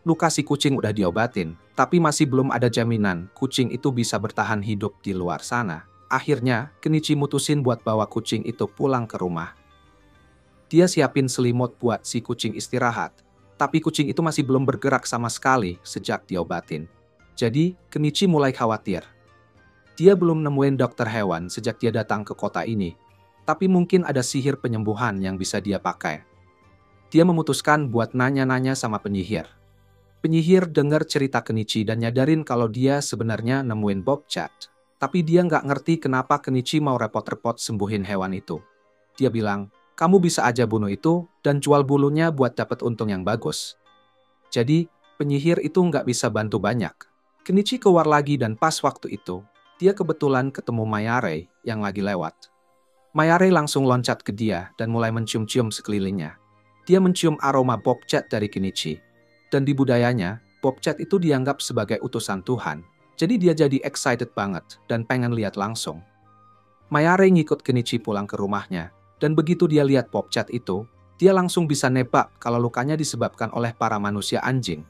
Luka si kucing udah diobatin, tapi masih belum ada jaminan kucing itu bisa bertahan hidup di luar sana. Akhirnya, Kenichi mutusin buat bawa kucing itu pulang ke rumah. Dia siapin selimut buat si kucing istirahat, tapi kucing itu masih belum bergerak sama sekali sejak diobatin. Jadi, Kenichi mulai khawatir. Dia belum nemuin dokter hewan sejak dia datang ke kota ini. Tapi mungkin ada sihir penyembuhan yang bisa dia pakai. Dia memutuskan buat nanya-nanya sama penyihir. Penyihir dengar cerita Kenichi dan nyadarin kalau dia sebenarnya nemuin bobcat. Tapi dia nggak ngerti kenapa Kenichi mau repot-repot sembuhin hewan itu. Dia bilang, kamu bisa aja bunuh itu dan jual bulunya buat dapat untung yang bagus. Jadi, penyihir itu nggak bisa bantu banyak. Kenichi keluar lagi dan pas waktu itu, dia kebetulan ketemu Mayare yang lagi lewat. Mayare langsung loncat ke dia dan mulai mencium-cium sekelilingnya. Dia mencium aroma bobcat dari Kenichi. Dan di budayanya, bobcat itu dianggap sebagai utusan Tuhan. Jadi dia jadi excited banget dan pengen lihat langsung. Mayare ngikut Kenichi pulang ke rumahnya. Dan begitu dia lihat bobcat itu, dia langsung bisa nebak kalau lukanya disebabkan oleh para manusia anjing.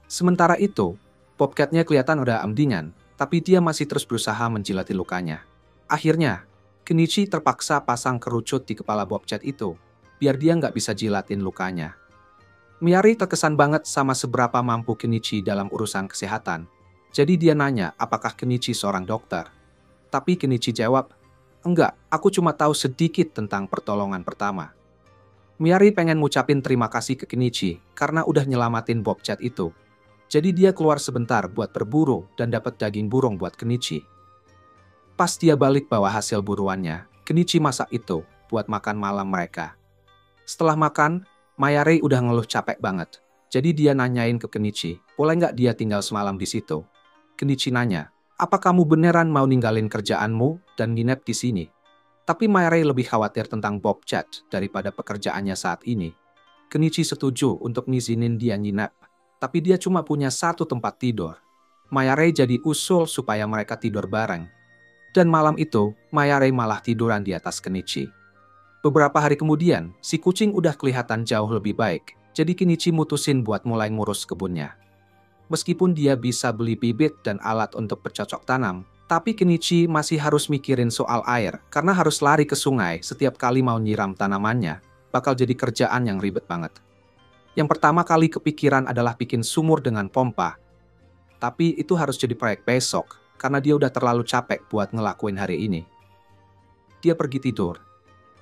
Sementara itu, bobcatnya kelihatan udah amdingan, tapi dia masih terus berusaha menjilati lukanya. Akhirnya, Kenichi terpaksa pasang kerucut di kepala bobcat itu, biar dia nggak bisa jilatin lukanya. Mayare terkesan banget sama seberapa mampu Kenichi dalam urusan kesehatan. Jadi dia nanya apakah Kenichi seorang dokter. Tapi Kenichi jawab, enggak, aku cuma tahu sedikit tentang pertolongan pertama. Mayare pengen ngucapin terima kasih ke Kenichi karena udah nyelamatin bobcat itu. Jadi dia keluar sebentar buat berburu dan dapat daging burung buat Kenichi. Pas dia balik bawa hasil buruannya, Kenichi masak itu buat makan malam mereka. Setelah makan, Mayare udah ngeluh capek banget. Jadi dia nanyain ke Kenichi, boleh nggak dia tinggal semalam di situ? Kenichi nanya, apa kamu beneran mau ninggalin kerjaanmu dan nginep di sini? Tapi Mayare lebih khawatir tentang Bobcat daripada pekerjaannya saat ini. Kenichi setuju untuk ngizinin dia nginep, tapi dia cuma punya satu tempat tidur. Mayare jadi usul supaya mereka tidur bareng. Dan malam itu, Mayare malah tiduran di atas Kenichi. Beberapa hari kemudian, si kucing udah kelihatan jauh lebih baik, jadi Kenichi mutusin buat mulai ngurus kebunnya. Meskipun dia bisa beli bibit dan alat untuk bercocok tanam, tapi Kenichi masih harus mikirin soal air karena harus lari ke sungai setiap kali mau nyiram tanamannya. Bakal jadi kerjaan yang ribet banget. Yang pertama kali kepikiran adalah bikin sumur dengan pompa. Tapi itu harus jadi proyek besok, karena dia udah terlalu capek buat ngelakuin hari ini. Dia pergi tidur.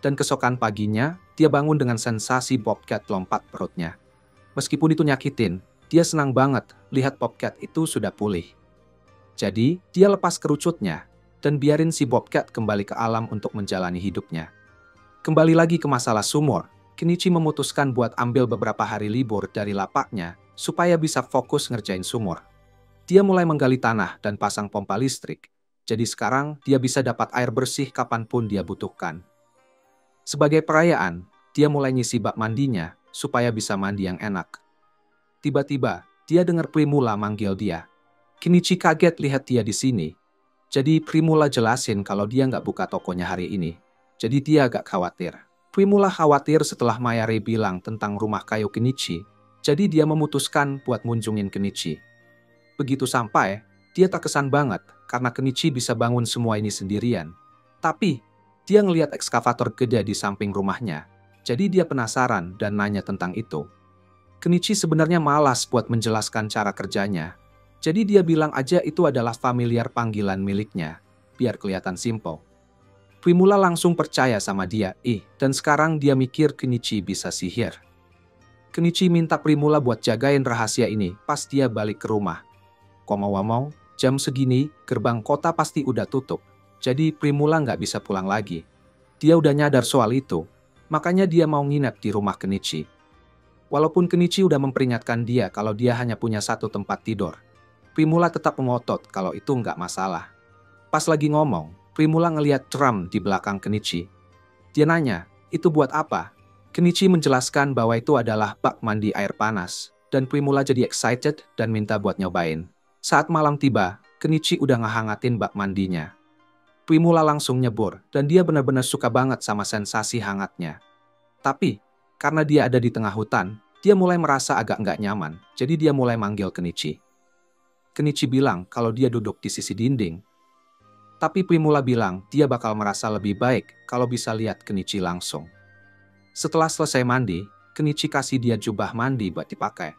Dan keesokan paginya, dia bangun dengan sensasi Bobcat lompat perutnya. Meskipun itu nyakitin, dia senang banget lihat Bobcat itu sudah pulih. Jadi, dia lepas kerucutnya, dan biarin si Bobcat kembali ke alam untuk menjalani hidupnya. Kembali lagi ke masalah sumur, Kenichi memutuskan buat ambil beberapa hari libur dari lapaknya supaya bisa fokus ngerjain sumur. Dia mulai menggali tanah dan pasang pompa listrik, jadi sekarang dia bisa dapat air bersih kapanpun dia butuhkan. Sebagai perayaan, dia mulai ngisi bak mandinya supaya bisa mandi yang enak. Tiba-tiba, dia dengar Primula manggil dia. Kenichi kaget lihat dia di sini. Jadi Primula jelasin kalau dia nggak buka tokonya hari ini. Jadi dia agak khawatir. Primula khawatir setelah Mayare bilang tentang rumah kayu Kenichi, jadi dia memutuskan buat ngunjungin Kenichi. Begitu sampai, dia terkesan banget karena Kenichi bisa bangun semua ini sendirian. Tapi, dia ngelihat ekskavator gede di samping rumahnya, jadi dia penasaran dan nanya tentang itu. Kenichi sebenarnya malas buat menjelaskan cara kerjanya, jadi dia bilang aja itu adalah familiar panggilan miliknya, biar kelihatan simple. Primula langsung percaya sama dia, dan sekarang dia mikir Kenichi bisa sihir. Kenichi minta Primula buat jagain rahasia ini pas dia balik ke rumah. Ngomong-ngomong, jam segini gerbang kota pasti udah tutup, jadi Primula nggak bisa pulang lagi. Dia udah nyadar soal itu, makanya dia mau nginep di rumah Kenichi. Walaupun Kenichi udah memperingatkan dia kalau dia hanya punya satu tempat tidur, Primula tetap mengotot kalau itu nggak masalah. Pas lagi ngomong, Primula ngeliat drum di belakang Kenichi. Dia nanya, itu buat apa? Kenichi menjelaskan bahwa itu adalah bak mandi air panas, dan Primula jadi excited dan minta buat nyobain. Saat malam tiba, Kenichi udah ngehangatin bak mandinya. Primula langsung nyebur, dan dia benar-benar suka banget sama sensasi hangatnya. Tapi, karena dia ada di tengah hutan, dia mulai merasa agak nggak nyaman, jadi dia mulai manggil Kenichi. Kenichi bilang kalau dia duduk di sisi dinding, tapi Primula bilang dia bakal merasa lebih baik kalau bisa lihat Kenichi langsung. Setelah selesai mandi, Kenichi kasih dia jubah mandi buat dipakai.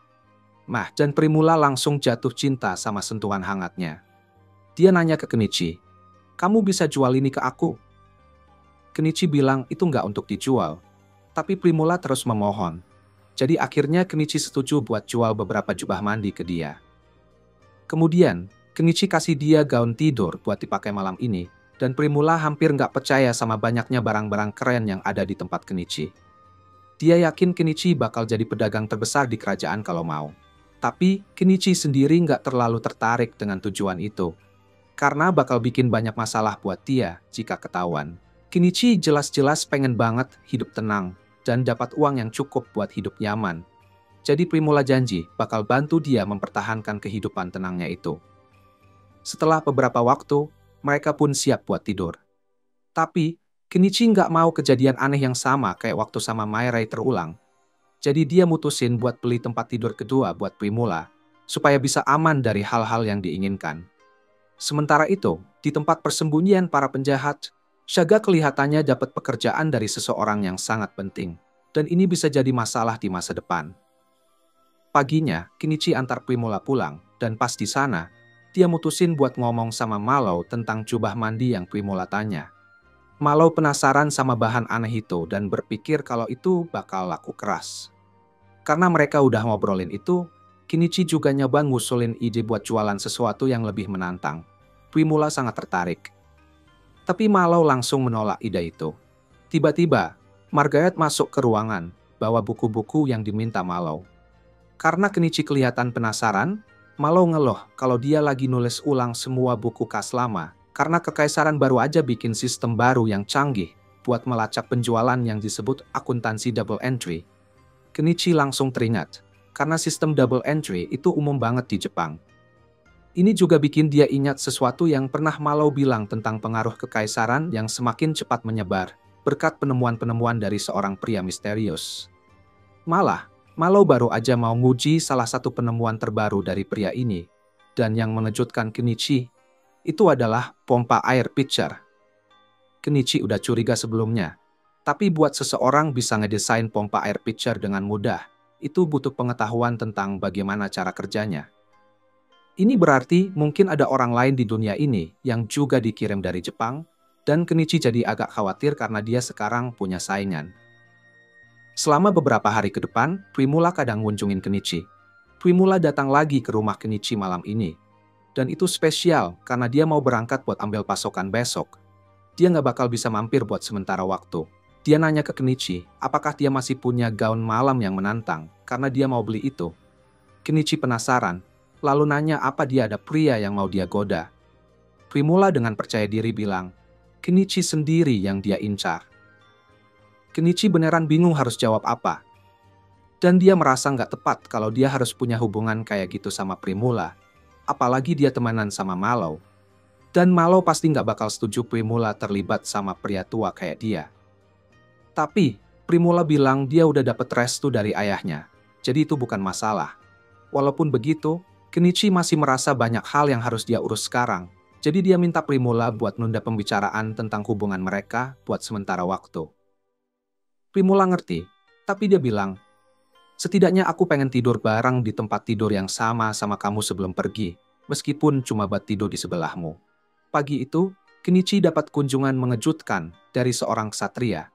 Dan Primula langsung jatuh cinta sama sentuhan hangatnya. Dia nanya ke Kenichi, "Kamu bisa jual ini ke aku?" Kenichi bilang itu nggak untuk dijual, tapi Primula terus memohon. Jadi akhirnya Kenichi setuju buat jual beberapa jubah mandi ke dia. Kemudian, Kenichi kasih dia gaun tidur buat dipakai malam ini, dan Primula hampir nggak percaya sama banyaknya barang-barang keren yang ada di tempat Kenichi. Dia yakin Kenichi bakal jadi pedagang terbesar di kerajaan kalau mau. Tapi, Kenichi sendiri nggak terlalu tertarik dengan tujuan itu, karena bakal bikin banyak masalah buat dia jika ketahuan. Kenichi jelas-jelas pengen banget hidup tenang, dan dapat uang yang cukup buat hidup nyaman. Jadi Primula janji bakal bantu dia mempertahankan kehidupan tenangnya itu. Setelah beberapa waktu, mereka pun siap buat tidur. Tapi, Kenichi nggak mau kejadian aneh yang sama kayak waktu sama Mayare terulang. Jadi dia mutusin buat beli tempat tidur kedua buat Primula, supaya bisa aman dari hal-hal yang diinginkan. Sementara itu, di tempat persembunyian para penjahat, Shaga kelihatannya dapat pekerjaan dari seseorang yang sangat penting, dan ini bisa jadi masalah di masa depan. Paginya, Kenichi antar Primula pulang, dan pas di sana, dia mutusin buat ngomong sama Malo tentang jubah mandi yang Primula tanya. Malo penasaran sama bahan aneh itu dan berpikir kalau itu bakal laku keras. Karena mereka udah ngobrolin itu, Kenichi juga nyoba ngusulin ide buat jualan sesuatu yang lebih menantang. Primula sangat tertarik. Tapi Malo langsung menolak ide itu. Tiba-tiba, Margaret masuk ke ruangan, bawa buku-buku yang diminta Malo. Karena Kenichi kelihatan penasaran, Malo ngeluh kalau dia lagi nulis ulang semua buku khas lama, Karena kekaisaran baru aja bikin sistem baru yang canggih buat melacak penjualan yang disebut akuntansi double entry. Kenichi langsung teringat, karena sistem double entry itu umum banget di Jepang. Ini juga bikin dia ingat sesuatu yang pernah Malo bilang tentang pengaruh kekaisaran yang semakin cepat menyebar, berkat penemuan-penemuan dari seorang pria misterius. Malah, Malo baru aja mau nguji salah satu penemuan terbaru dari pria ini, dan yang mengejutkan Kenichi, itu adalah pompa air pitcher. Kenichi udah curiga sebelumnya, tapi buat seseorang bisa ngedesain pompa air pitcher dengan mudah, itu butuh pengetahuan tentang bagaimana cara kerjanya. Ini berarti mungkin ada orang lain di dunia ini yang juga dikirim dari Jepang, dan Kenichi jadi agak khawatir karena dia sekarang punya saingan. Selama beberapa hari ke depan, Primula kadang ngunjungin Kenichi. Primula datang lagi ke rumah Kenichi malam ini. Dan itu spesial karena dia mau berangkat buat ambil pasokan besok. Dia nggak bakal bisa mampir buat sementara waktu. Dia nanya ke Kenichi, apakah dia masih punya gaun malam yang menantang, karena dia mau beli itu. Kenichi penasaran, lalu nanya apa dia ada pria yang mau dia goda. Primula dengan percaya diri bilang, Kenichi sendiri yang dia incar. Kenichi beneran bingung harus jawab apa. Dan dia merasa nggak tepat kalau dia harus punya hubungan kayak gitu sama Primula. Apalagi dia temenan sama Malo. Dan Malo pasti nggak bakal setuju Primula terlibat sama pria tua kayak dia. Tapi, Primula bilang dia udah dapet restu dari ayahnya. Jadi itu bukan masalah. Walaupun begitu, Kenichi masih merasa banyak hal yang harus dia urus sekarang. Jadi dia minta Primula buat nunda pembicaraan tentang hubungan mereka buat sementara waktu. Primula ngerti, tapi dia bilang, setidaknya aku pengen tidur bareng di tempat tidur yang sama kamu sebelum pergi, meskipun cuma buat tidur di sebelahmu. Pagi itu, Kenichi dapat kunjungan mengejutkan dari seorang ksatria.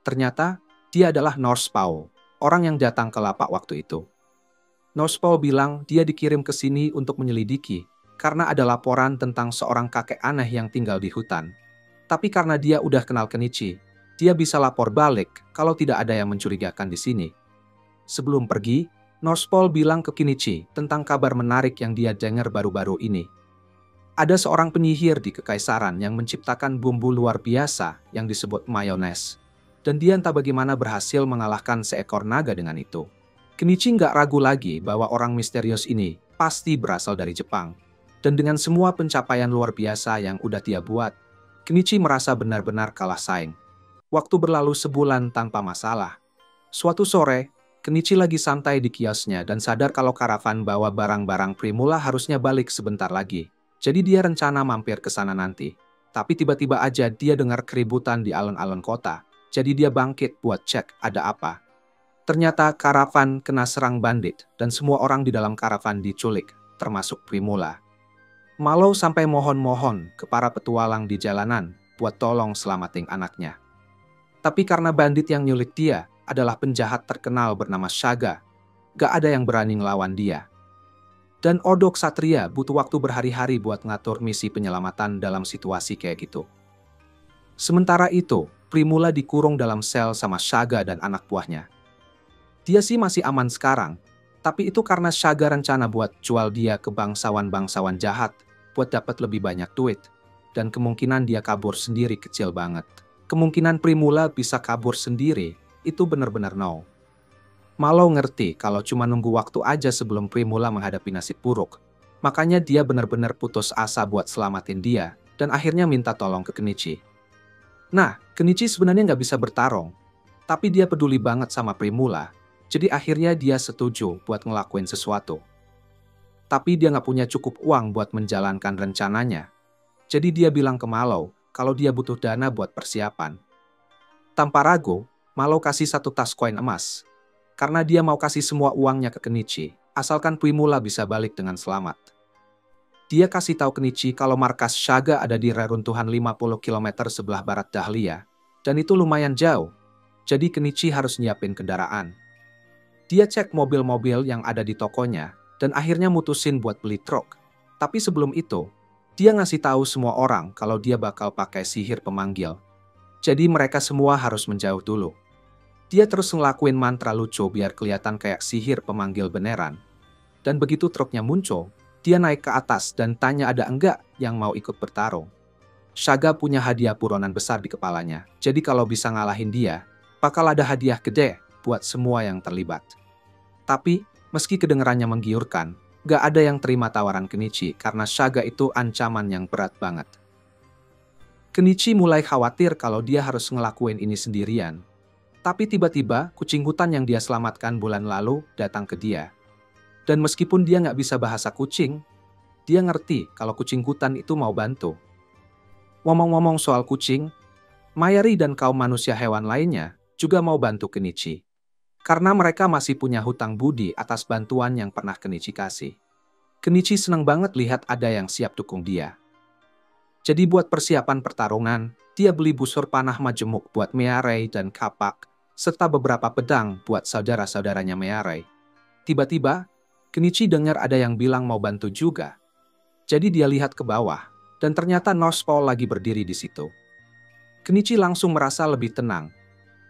Ternyata, dia adalah Norsepaw, orang yang datang ke lapak waktu itu. Norsepaw bilang dia dikirim ke sini untuk menyelidiki karena ada laporan tentang seorang kakek aneh yang tinggal di hutan. Tapi karena dia udah kenal Kenichi, dia bisa lapor balik kalau tidak ada yang mencurigakan di sini. Sebelum pergi, Norsepaw bilang ke Kenichi tentang kabar menarik yang dia dengar baru-baru ini. Ada seorang penyihir di kekaisaran yang menciptakan bumbu luar biasa yang disebut mayones. Dan dia entah bagaimana berhasil mengalahkan seekor naga dengan itu. Kenichi nggak ragu lagi bahwa orang misterius ini pasti berasal dari Jepang. Dan dengan semua pencapaian luar biasa yang udah dia buat, Kenichi merasa benar-benar kalah saing. Waktu berlalu sebulan tanpa masalah. Suatu sore, Kenichi lagi santai di kiosnya dan sadar kalau karavan bawa barang-barang Primula harusnya balik sebentar lagi. Jadi dia rencana mampir ke sana nanti. Tapi tiba-tiba aja dia dengar keributan di alun-alun kota. Jadi dia bangkit buat cek ada apa. Ternyata karavan kena serang bandit dan semua orang di dalam karavan diculik, termasuk Primula. Malo sampai mohon-mohon ke para petualang di jalanan buat tolong selamatin anaknya. Tapi karena bandit yang nyulik dia adalah penjahat terkenal bernama Shaga, gak ada yang berani ngelawan dia. Dan Odo Ksatria butuh waktu berhari-hari buat ngatur misi penyelamatan dalam situasi kayak gitu. Sementara itu, Primula dikurung dalam sel sama Shaga dan anak buahnya. Dia sih masih aman sekarang, tapi itu karena Shaga rencana buat jual dia ke bangsawan-bangsawan jahat buat dapat lebih banyak duit, dan kemungkinan dia kabur sendiri kecil banget. Kemungkinan Primula bisa kabur sendiri, itu benar-benar no. Malo ngerti kalau cuma nunggu waktu aja sebelum Primula menghadapi nasib buruk, makanya dia benar-benar putus asa buat selamatin dia, dan akhirnya minta tolong ke Kenichi. Nah, Kenichi sebenarnya nggak bisa bertarung, tapi dia peduli banget sama Primula. Jadi akhirnya dia setuju buat ngelakuin sesuatu. Tapi dia nggak punya cukup uang buat menjalankan rencananya. Jadi dia bilang ke Malo kalau dia butuh dana buat persiapan. Tanpa ragu, Malo kasih 1 tas koin emas. Karena dia mau kasih semua uangnya ke Kenichi, asalkan Primula bisa balik dengan selamat. Dia kasih tahu Kenichi kalau markas Shaga ada di reruntuhan 50 km sebelah barat Dahlia. Dan itu lumayan jauh. Jadi Kenichi harus nyiapin kendaraan. Dia cek mobil-mobil yang ada di tokonya, dan akhirnya mutusin buat beli truk. Tapi sebelum itu, dia ngasih tahu semua orang kalau dia bakal pakai sihir pemanggil. Jadi mereka semua harus menjauh dulu. Dia terus ngelakuin mantra lucu biar kelihatan kayak sihir pemanggil beneran. Dan begitu truknya muncul, dia naik ke atas dan tanya ada enggak yang mau ikut bertarung. Shaga punya hadiah buronan besar di kepalanya, jadi kalau bisa ngalahin dia, bakal ada hadiah gede buat semua yang terlibat. Tapi, meski kedengarannya menggiurkan, gak ada yang terima tawaran Kenichi karena Shaga itu ancaman yang berat banget. Kenichi mulai khawatir kalau dia harus ngelakuin ini sendirian. Tapi tiba-tiba, kucing hutan yang dia selamatkan bulan lalu datang ke dia. Dan meskipun dia nggak bisa bahasa kucing, dia ngerti kalau kucing hutan itu mau bantu. Ngomong-ngomong soal kucing, Mayari dan kaum manusia hewan lainnya juga mau bantu Kenichi. Karena mereka masih punya hutang budi atas bantuan yang pernah Kenichi kasih. Kenichi senang banget lihat ada yang siap dukung dia. Jadi buat persiapan pertarungan, dia beli busur panah majemuk buat Mayari dan kapak, serta beberapa pedang buat saudara-saudaranya Mayari. Tiba-tiba, Kenichi dengar ada yang bilang mau bantu juga. Jadi dia lihat ke bawah, dan ternyata North Pole lagi berdiri di situ. Kenichi langsung merasa lebih tenang.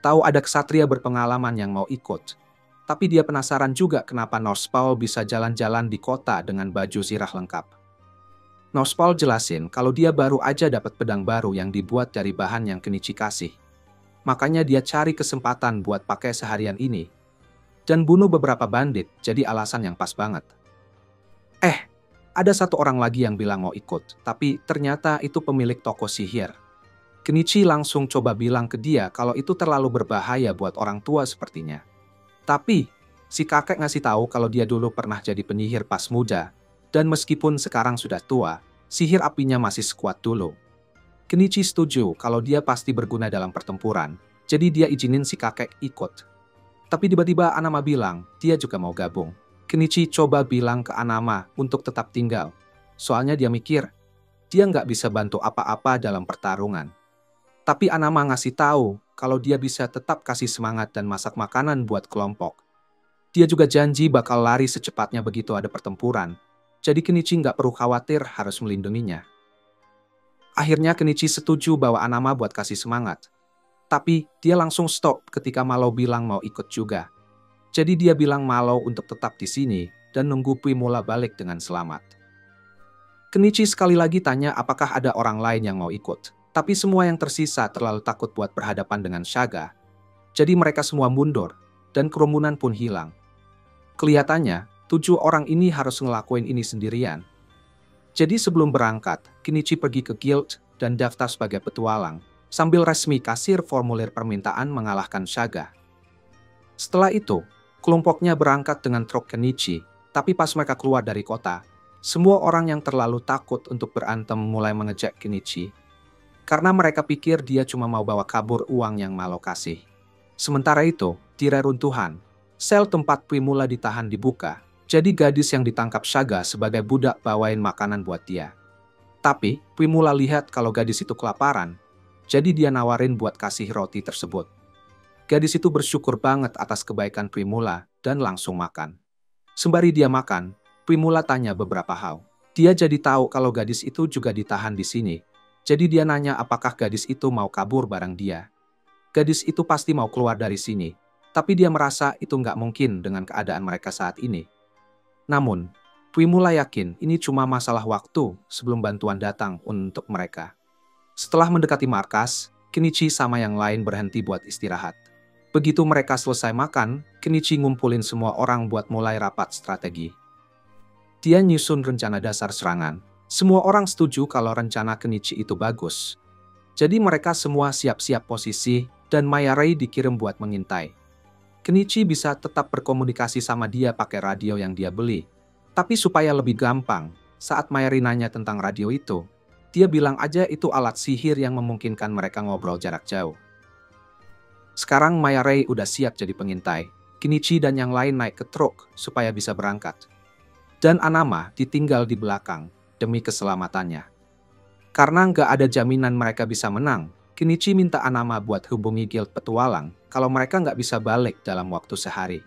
Tahu ada ksatria berpengalaman yang mau ikut. Tapi dia penasaran juga kenapa North Pole bisa jalan-jalan di kota dengan baju zirah lengkap. North Pole jelasin kalau dia baru aja dapat pedang baru yang dibuat dari bahan yang Kenichi kasih. Makanya dia cari kesempatan buat pakai seharian ini. Dan bunuh beberapa bandit jadi alasan yang pas banget. Ada satu orang lagi yang bilang mau ikut, tapi ternyata itu pemilik toko sihir. Kenichi langsung coba bilang ke dia kalau itu terlalu berbahaya buat orang tua sepertinya. Tapi, si kakek ngasih tahu kalau dia dulu pernah jadi penyihir pas muda, dan meskipun sekarang sudah tua, sihir apinya masih sekuat dulu. Kenichi setuju kalau dia pasti berguna dalam pertempuran, jadi dia izinin si kakek ikut. Tapi tiba-tiba Anama bilang dia juga mau gabung. Kenichi coba bilang ke Anama untuk tetap tinggal. Soalnya dia mikir, dia nggak bisa bantu apa-apa dalam pertarungan. Tapi Anama ngasih tahu kalau dia bisa tetap kasih semangat dan masak makanan buat kelompok. Dia juga janji bakal lari secepatnya begitu ada pertempuran. Jadi Kenichi nggak perlu khawatir harus melindunginya. Akhirnya Kenichi setuju bawa Anama buat kasih semangat. Tapi dia langsung stop ketika Malo bilang mau ikut juga. Jadi dia bilang Malo untuk tetap di sini dan nunggu Primula balik dengan selamat. Kenichi sekali lagi tanya apakah ada orang lain yang mau ikut. Tapi semua yang tersisa terlalu takut buat berhadapan dengan Shaga. Jadi mereka semua mundur dan kerumunan pun hilang. Kelihatannya 7 orang ini harus ngelakuin ini sendirian. Jadi sebelum berangkat, Kenichi pergi ke guild dan daftar sebagai petualang, sambil resmi kasir formulir permintaan mengalahkan Shaga. Setelah itu, kelompoknya berangkat dengan truk Kenichi, tapi pas mereka keluar dari kota, semua orang yang terlalu takut untuk berantem mulai mengejek Kenichi, karena mereka pikir dia cuma mau bawa kabur uang yang Malo kasih. Sementara itu, di reruntuhan, sel tempat Primula ditahan dibuka, jadi gadis yang ditangkap Shaga sebagai budak bawain makanan buat dia. Tapi, Primula lihat kalau gadis itu kelaparan, jadi dia nawarin buat kasih roti tersebut. Gadis itu bersyukur banget atas kebaikan Primula dan langsung makan. Sembari dia makan, Primula tanya beberapa hal. Dia jadi tahu kalau gadis itu juga ditahan di sini. Jadi dia nanya apakah gadis itu mau kabur bareng dia. Gadis itu pasti mau keluar dari sini, tapi dia merasa itu nggak mungkin dengan keadaan mereka saat ini. Namun, Primula yakin ini cuma masalah waktu sebelum bantuan datang untuk mereka. Setelah mendekati markas, Kenichi sama yang lain berhenti buat istirahat. Begitu mereka selesai makan, Kenichi ngumpulin semua orang buat mulai rapat strategi. Dia nyusun rencana dasar serangan. Semua orang setuju kalau rencana Kenichi itu bagus. Jadi mereka semua siap-siap posisi dan Mayari dikirim buat mengintai. Kenichi bisa tetap berkomunikasi sama dia pakai radio yang dia beli. Tapi supaya lebih gampang, saat Mayari nanya tentang radio itu, dia bilang aja itu alat sihir yang memungkinkan mereka ngobrol jarak jauh. Sekarang Mayari udah siap jadi pengintai. Kenichi dan yang lain naik ke truk supaya bisa berangkat. Dan Anama ditinggal di belakang demi keselamatannya. Karena nggak ada jaminan mereka bisa menang, Kenichi minta Anama buat hubungi guild petualang kalau mereka nggak bisa balik dalam waktu sehari.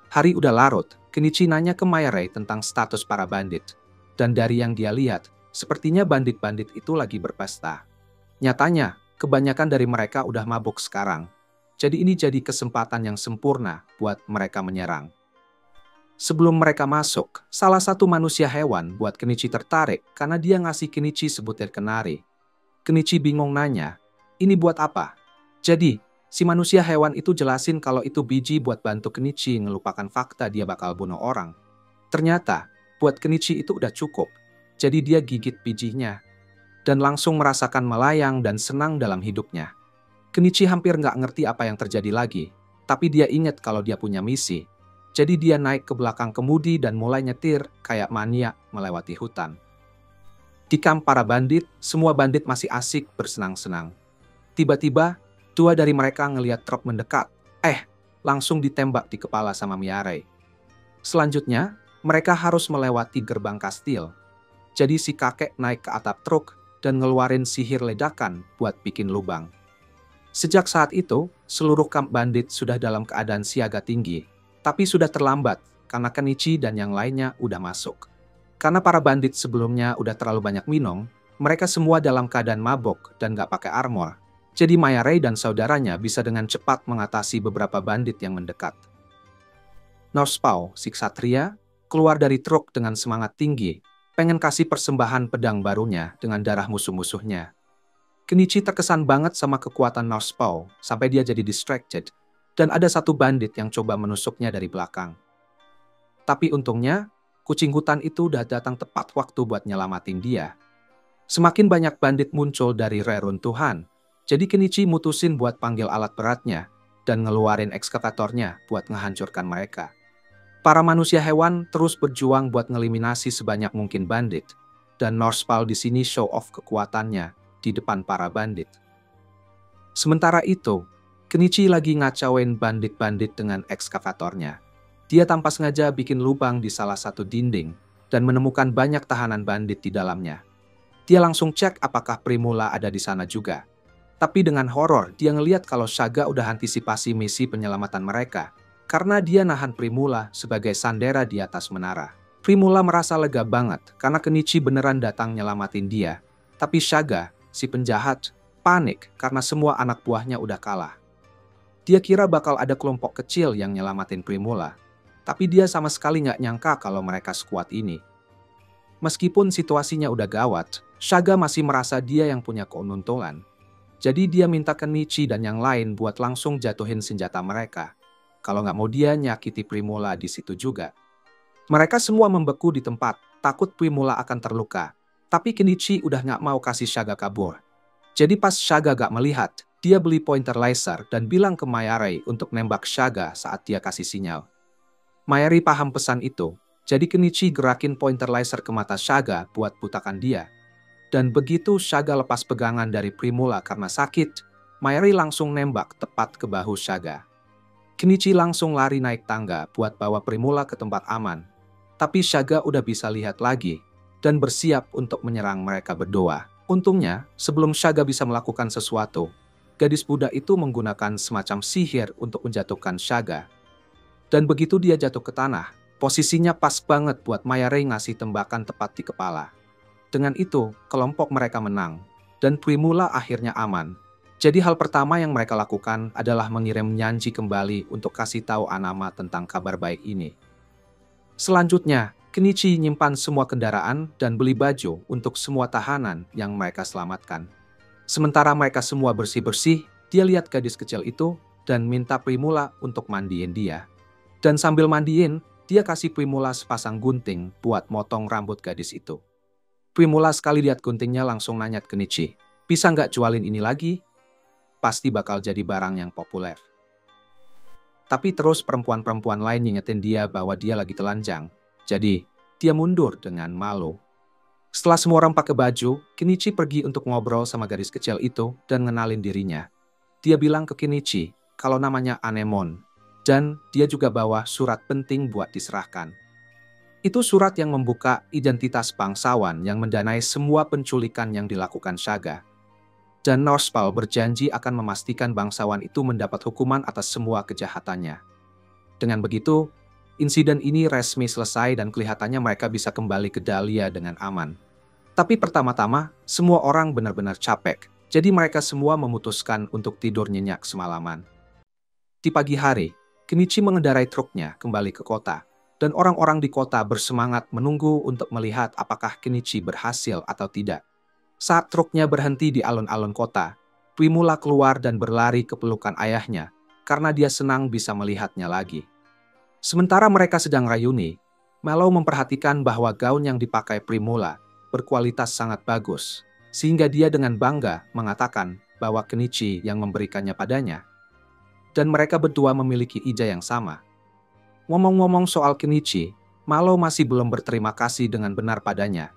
Hari udah larut, Kenichi nanya ke Mayari tentang status para bandit. Dan dari yang dia lihat, sepertinya bandit-bandit itu lagi berpesta. Nyatanya, kebanyakan dari mereka udah mabuk sekarang. Jadi ini jadi kesempatan yang sempurna buat mereka menyerang. Sebelum mereka masuk, salah satu manusia hewan buat Kenichi tertarik karena dia ngasih Kenichi sebutir kenari. Kenichi bingung nanya, ini buat apa? Jadi, si manusia hewan itu jelasin kalau itu biji buat bantu Kenichi ngelupakan fakta dia bakal bunuh orang. Ternyata, buat Kenichi itu udah cukup. Jadi dia gigit bijinya dan langsung merasakan melayang dan senang dalam hidupnya. Kenichi hampir nggak ngerti apa yang terjadi lagi, tapi dia ingat kalau dia punya misi. Jadi dia naik ke belakang kemudi dan mulai nyetir kayak maniak melewati hutan. Di kamp para bandit, semua bandit masih asik bersenang-senang. Tiba-tiba, dua dari mereka ngelihat truk mendekat. Langsung ditembak di kepala sama Miarei. Selanjutnya, mereka harus melewati gerbang kastil. Jadi si kakek naik ke atap truk dan ngeluarin sihir ledakan buat bikin lubang. Sejak saat itu, seluruh kamp bandit sudah dalam keadaan siaga tinggi. Tapi sudah terlambat, karena Kenichi dan yang lainnya udah masuk. Karena para bandit sebelumnya udah terlalu banyak minum, mereka semua dalam keadaan mabok dan gak pakai armor. Jadi Miarei dan saudaranya bisa dengan cepat mengatasi beberapa bandit yang mendekat. Northpaw, si ksatria, keluar dari truk dengan semangat tinggi, pengen kasih persembahan pedang barunya dengan darah musuh-musuhnya. Kenichi terkesan banget sama kekuatan Northpaw sampai dia jadi distracted, dan ada satu bandit yang coba menusuknya dari belakang. Tapi untungnya, kucing hutan itu udah datang tepat waktu buat nyelamatin dia. Semakin banyak bandit muncul dari reruntuhan, jadi Kenichi mutusin buat panggil alat beratnya dan ngeluarin ekskavatornya buat ngehancurkan mereka. Para manusia hewan terus berjuang buat ngeliminasi sebanyak mungkin bandit, dan Northpaw di sini show off kekuatannya di depan para bandit. Sementara itu, Kenichi lagi ngacauin bandit-bandit dengan ekskavatornya. Dia tanpa sengaja bikin lubang di salah satu dinding dan menemukan banyak tahanan bandit di dalamnya. Dia langsung cek apakah Primula ada di sana juga. Tapi dengan horor, dia ngeliat kalau Saga udah antisipasi misi penyelamatan mereka karena dia nahan Primula sebagai sandera di atas menara. Primula merasa lega banget karena Kenichi beneran datang nyelamatin dia. Tapi Saga, si penjahat, panik karena semua anak buahnya udah kalah. Dia kira bakal ada kelompok kecil yang nyelamatin Primula. Tapi dia sama sekali nggak nyangka kalau mereka sekuat ini. Meskipun situasinya udah gawat, Saga masih merasa dia yang punya keuntungan. Jadi dia minta Kenichi dan yang lain buat langsung jatuhin senjata mereka. Kalau nggak mau dia nyakiti Primula di situ juga. Mereka semua membeku di tempat, takut Primula akan terluka. Tapi Kenichi udah nggak mau kasih Saga kabur. Jadi pas Saga gak melihat, dia beli pointer laser dan bilang ke Miarei untuk nembak Saga saat dia kasih sinyal. Miarei paham pesan itu, jadi Kenichi gerakin pointer laser ke mata Saga buat butakan dia. Dan begitu Saga lepas pegangan dari Primula karena sakit, Miarei langsung nembak tepat ke bahu Saga. Kenichi langsung lari naik tangga buat bawa Primula ke tempat aman. Tapi Saga udah bisa lihat lagi dan bersiap untuk menyerang mereka berdua. Untungnya, sebelum Saga bisa melakukan sesuatu, gadis Buddha itu menggunakan semacam sihir untuk menjatuhkan Saga. Dan begitu dia jatuh ke tanah, posisinya pas banget buat Miarei ngasih tembakan tepat di kepala. Dengan itu, kelompok mereka menang, dan Primula akhirnya aman. Jadi hal pertama yang mereka lakukan adalah mengirim Nyanji kembali untuk kasih tahu Anama tentang kabar baik ini. Selanjutnya, Kenichi nyimpan semua kendaraan dan beli baju untuk semua tahanan yang mereka selamatkan. Sementara mereka semua bersih-bersih, dia lihat gadis kecil itu dan minta Primula untuk mandiin dia. Dan sambil mandiin, dia kasih Primula sepasang gunting buat motong rambut gadis itu. Primula sekali lihat guntingnya langsung nanya ke Kenichi, bisa nggak jualin ini lagi? Pasti bakal jadi barang yang populer. Tapi terus perempuan-perempuan lain ngingetin dia bahwa dia lagi telanjang. Jadi, dia mundur dengan malu. Setelah semua orang pakai baju, Kenichi pergi untuk ngobrol sama gadis kecil itu dan ngenalin dirinya. Dia bilang ke Kenichi kalau namanya Anemon. Dan dia juga bawa surat penting buat diserahkan. Itu surat yang membuka identitas bangsawan yang mendanai semua penculikan yang dilakukan Saga. Dan Northpaw berjanji akan memastikan bangsawan itu mendapat hukuman atas semua kejahatannya. Dengan begitu, insiden ini resmi selesai dan kelihatannya mereka bisa kembali ke Dahlia dengan aman. Tapi pertama-tama, semua orang benar-benar capek. Jadi mereka semua memutuskan untuk tidur nyenyak semalaman. Di pagi hari, Kenichi mengendarai truknya kembali ke kota, dan orang-orang di kota bersemangat menunggu untuk melihat apakah Kenichi berhasil atau tidak. Saat truknya berhenti di alun-alun kota, Primula keluar dan berlari ke pelukan ayahnya karena dia senang bisa melihatnya lagi. Sementara mereka sedang rayuni, Mallow memperhatikan bahwa gaun yang dipakai Primula berkualitas sangat bagus, sehingga dia dengan bangga mengatakan bahwa Kenichi yang memberikannya padanya. Dan mereka berdua memiliki ija yang sama. Ngomong-ngomong soal Kenichi, Mallow masih belum berterima kasih dengan benar padanya.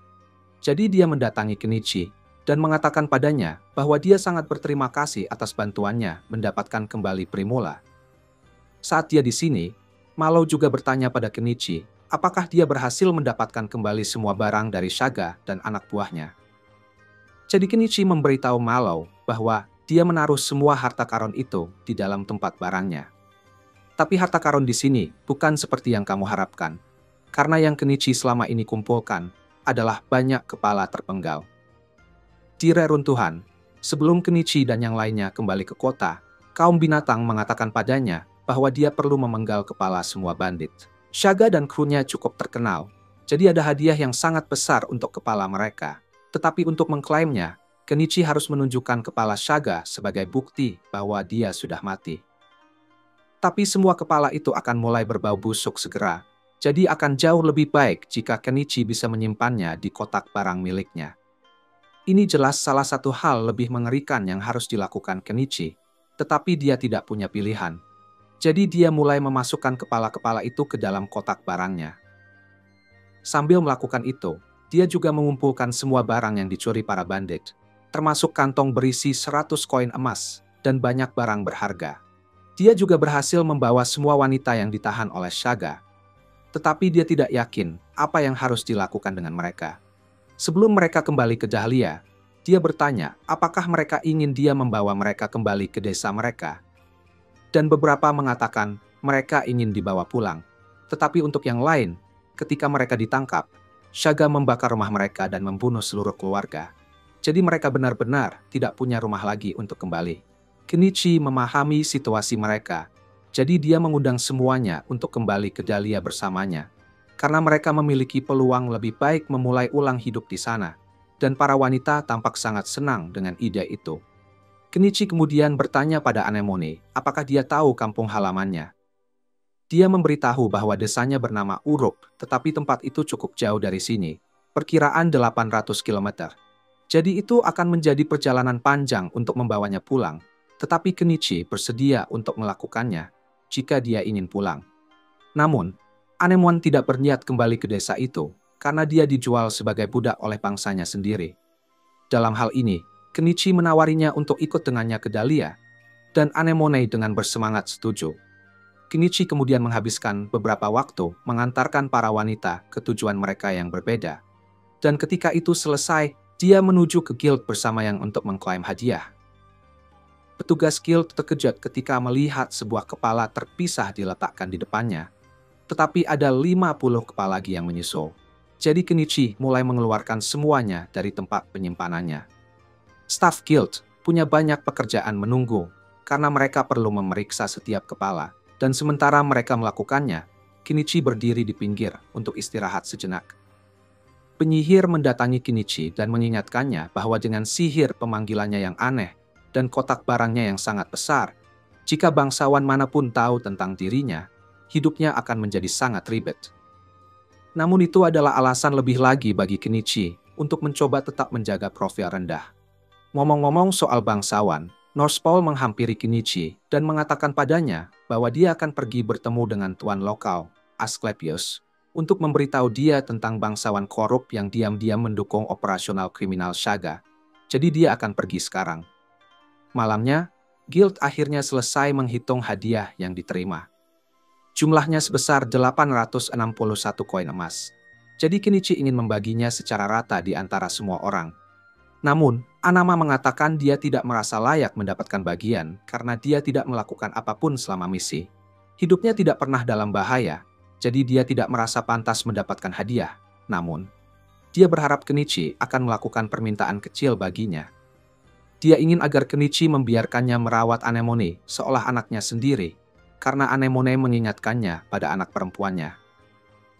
Jadi dia mendatangi Kenichi dan mengatakan padanya bahwa dia sangat berterima kasih atas bantuannya mendapatkan kembali Primula. Saat dia di sini, Mallow juga bertanya pada Kenichi apakah dia berhasil mendapatkan kembali semua barang dari Shaga dan anak buahnya. Jadi Kenichi memberitahu Mallow bahwa dia menaruh semua harta karun itu di dalam tempat barangnya. Tapi harta karun di sini bukan seperti yang kamu harapkan, karena yang Kenichi selama ini kumpulkan adalah banyak kepala terpenggal. Di reruntuhan, sebelum Kenichi dan yang lainnya kembali ke kota, kaum binatang mengatakan padanya bahwa dia perlu memenggal kepala semua bandit. Shaga dan krunya cukup terkenal, jadi ada hadiah yang sangat besar untuk kepala mereka. Tetapi untuk mengklaimnya, Kenichi harus menunjukkan kepala Shaga sebagai bukti bahwa dia sudah mati. Tapi semua kepala itu akan mulai berbau busuk segera, jadi akan jauh lebih baik jika Kenichi bisa menyimpannya di kotak barang miliknya. Ini jelas salah satu hal lebih mengerikan yang harus dilakukan Kenichi, tetapi dia tidak punya pilihan. Jadi dia mulai memasukkan kepala-kepala itu ke dalam kotak barangnya. Sambil melakukan itu, dia juga mengumpulkan semua barang yang dicuri para bandit, termasuk kantong berisi 100 koin emas dan banyak barang berharga. Dia juga berhasil membawa semua wanita yang ditahan oleh Shaga. Tetapi dia tidak yakin apa yang harus dilakukan dengan mereka. Sebelum mereka kembali ke Dahlia, dia bertanya apakah mereka ingin dia membawa mereka kembali ke desa mereka. Dan beberapa mengatakan mereka ingin dibawa pulang. Tetapi untuk yang lain, ketika mereka ditangkap, Shaga membakar rumah mereka dan membunuh seluruh keluarga. Jadi mereka benar-benar tidak punya rumah lagi untuk kembali. Kenichi memahami situasi mereka. Jadi dia mengundang semuanya untuk kembali ke Dahlia bersamanya. Karena mereka memiliki peluang lebih baik memulai ulang hidup di sana. Dan para wanita tampak sangat senang dengan ide itu. Kenichi kemudian bertanya pada Anemone apakah dia tahu kampung halamannya. Dia memberitahu bahwa desanya bernama Urup, tetapi tempat itu cukup jauh dari sini. Perkiraan 800 km. Jadi itu akan menjadi perjalanan panjang untuk membawanya pulang. Tetapi Kenichi bersedia untuk melakukannya jika dia ingin pulang. Namun, Anemone tidak berniat kembali ke desa itu karena dia dijual sebagai budak oleh bangsanya sendiri. Dalam hal ini, Kenichi menawarinya untuk ikut dengannya ke Dahlia, dan Anemone dengan bersemangat setuju. Kenichi kemudian menghabiskan beberapa waktu mengantarkan para wanita ke tujuan mereka yang berbeda. Dan ketika itu selesai, dia menuju ke guild bersama yang untuk mengklaim hadiah. Petugas guild terkejut ketika melihat sebuah kepala terpisah diletakkan di depannya. Tetapi ada 50 kepala lagi yang menyusul. Jadi Kenichi mulai mengeluarkan semuanya dari tempat penyimpanannya. Staf guild punya banyak pekerjaan menunggu karena mereka perlu memeriksa setiap kepala. Dan sementara mereka melakukannya, Kenichi berdiri di pinggir untuk istirahat sejenak. Penyihir mendatangi Kenichi dan mengingatkannya bahwa dengan sihir pemanggilannya yang aneh dan kotak barangnya yang sangat besar, jika bangsawan manapun tahu tentang dirinya, hidupnya akan menjadi sangat ribet. Namun itu adalah alasan lebih lagi bagi Kenichi untuk mencoba tetap menjaga profil rendah. Ngomong-ngomong soal bangsawan, Norsepaul menghampiri Kenichi dan mengatakan padanya bahwa dia akan pergi bertemu dengan tuan lokal, Asklepios, untuk memberitahu dia tentang bangsawan korup yang diam-diam mendukung operasional kriminal Shaga. Jadi dia akan pergi sekarang. Malamnya, guild akhirnya selesai menghitung hadiah yang diterima. Jumlahnya sebesar 861 koin emas. Jadi Kenichi ingin membaginya secara rata di antara semua orang. Namun, Anama mengatakan dia tidak merasa layak mendapatkan bagian karena dia tidak melakukan apapun selama misi. Hidupnya tidak pernah dalam bahaya, jadi dia tidak merasa pantas mendapatkan hadiah. Namun, dia berharap Kenichi akan melakukan permintaan kecil baginya. Dia ingin agar Kenichi membiarkannya merawat Anemone seolah anaknya sendiri, karena Anemone mengingatkannya pada anak perempuannya.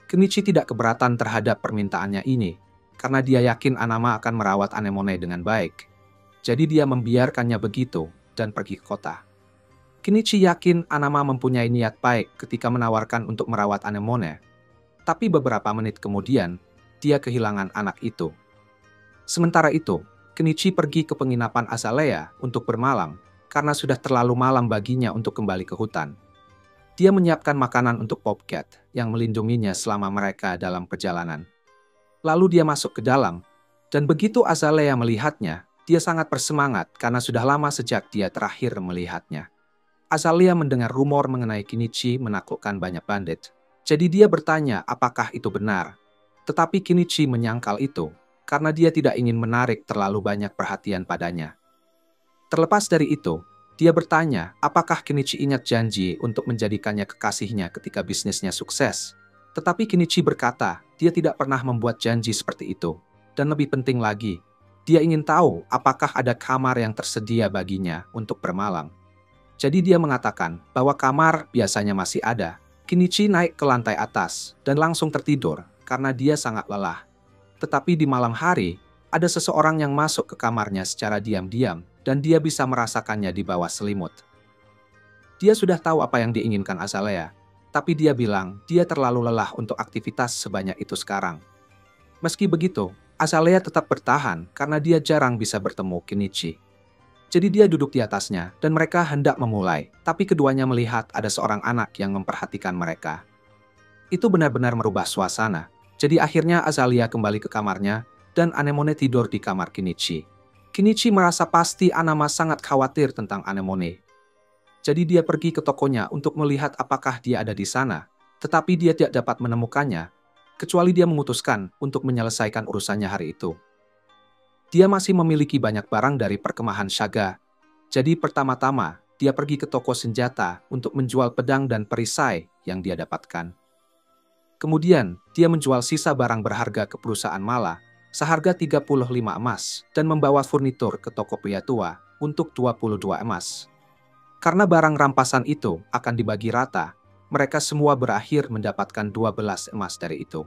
Kenichi tidak keberatan terhadap permintaannya ini, karena dia yakin Anama akan merawat Anemone dengan baik. Jadi dia membiarkannya begitu dan pergi ke kota. Kenichi yakin Anama mempunyai niat baik ketika menawarkan untuk merawat Anemone. Tapi beberapa menit kemudian, dia kehilangan anak itu. Sementara itu, Kenichi pergi ke penginapan Azalea untuk bermalam karena sudah terlalu malam baginya untuk kembali ke hutan. Dia menyiapkan makanan untuk Bobcat yang melindunginya selama mereka dalam perjalanan. Lalu dia masuk ke dalam, dan begitu Azalea melihatnya, dia sangat bersemangat karena sudah lama sejak dia terakhir melihatnya. Azalea mendengar rumor mengenai Kenichi menaklukkan banyak bandit. Jadi dia bertanya apakah itu benar. Tetapi Kenichi menyangkal itu, karena dia tidak ingin menarik terlalu banyak perhatian padanya. Terlepas dari itu, dia bertanya apakah Kenichi ingat janji untuk menjadikannya kekasihnya ketika bisnisnya sukses. Tetapi Kenichi berkata, dia tidak pernah membuat janji seperti itu. Dan lebih penting lagi, dia ingin tahu apakah ada kamar yang tersedia baginya untuk bermalam. Jadi dia mengatakan bahwa kamar biasanya masih ada. Kenichi naik ke lantai atas dan langsung tertidur karena dia sangat lelah. Tetapi di malam hari, ada seseorang yang masuk ke kamarnya secara diam-diam dan dia bisa merasakannya di bawah selimut. Dia sudah tahu apa yang diinginkan Azalea, tapi dia bilang dia terlalu lelah untuk aktivitas sebanyak itu sekarang. Meski begitu, Azalea tetap bertahan karena dia jarang bisa bertemu Kenichi. Jadi dia duduk di atasnya dan mereka hendak memulai, tapi keduanya melihat ada seorang anak yang memperhatikan mereka. Itu benar-benar merubah suasana. Jadi akhirnya Azalea kembali ke kamarnya dan Anemone tidur di kamar Kenichi. Kenichi merasa pasti Anama sangat khawatir tentang Anemone. Jadi dia pergi ke tokonya untuk melihat apakah dia ada di sana, tetapi dia tidak dapat menemukannya, kecuali dia memutuskan untuk menyelesaikan urusannya hari itu. Dia masih memiliki banyak barang dari perkemahan Shaga. Jadi pertama-tama, dia pergi ke toko senjata untuk menjual pedang dan perisai yang dia dapatkan. Kemudian, dia menjual sisa barang berharga ke perusahaan Mala, seharga 35 emas, dan membawa furnitur ke toko pria tua untuk 22 emas. Karena barang rampasan itu akan dibagi rata, mereka semua berakhir mendapatkan 12 emas dari itu.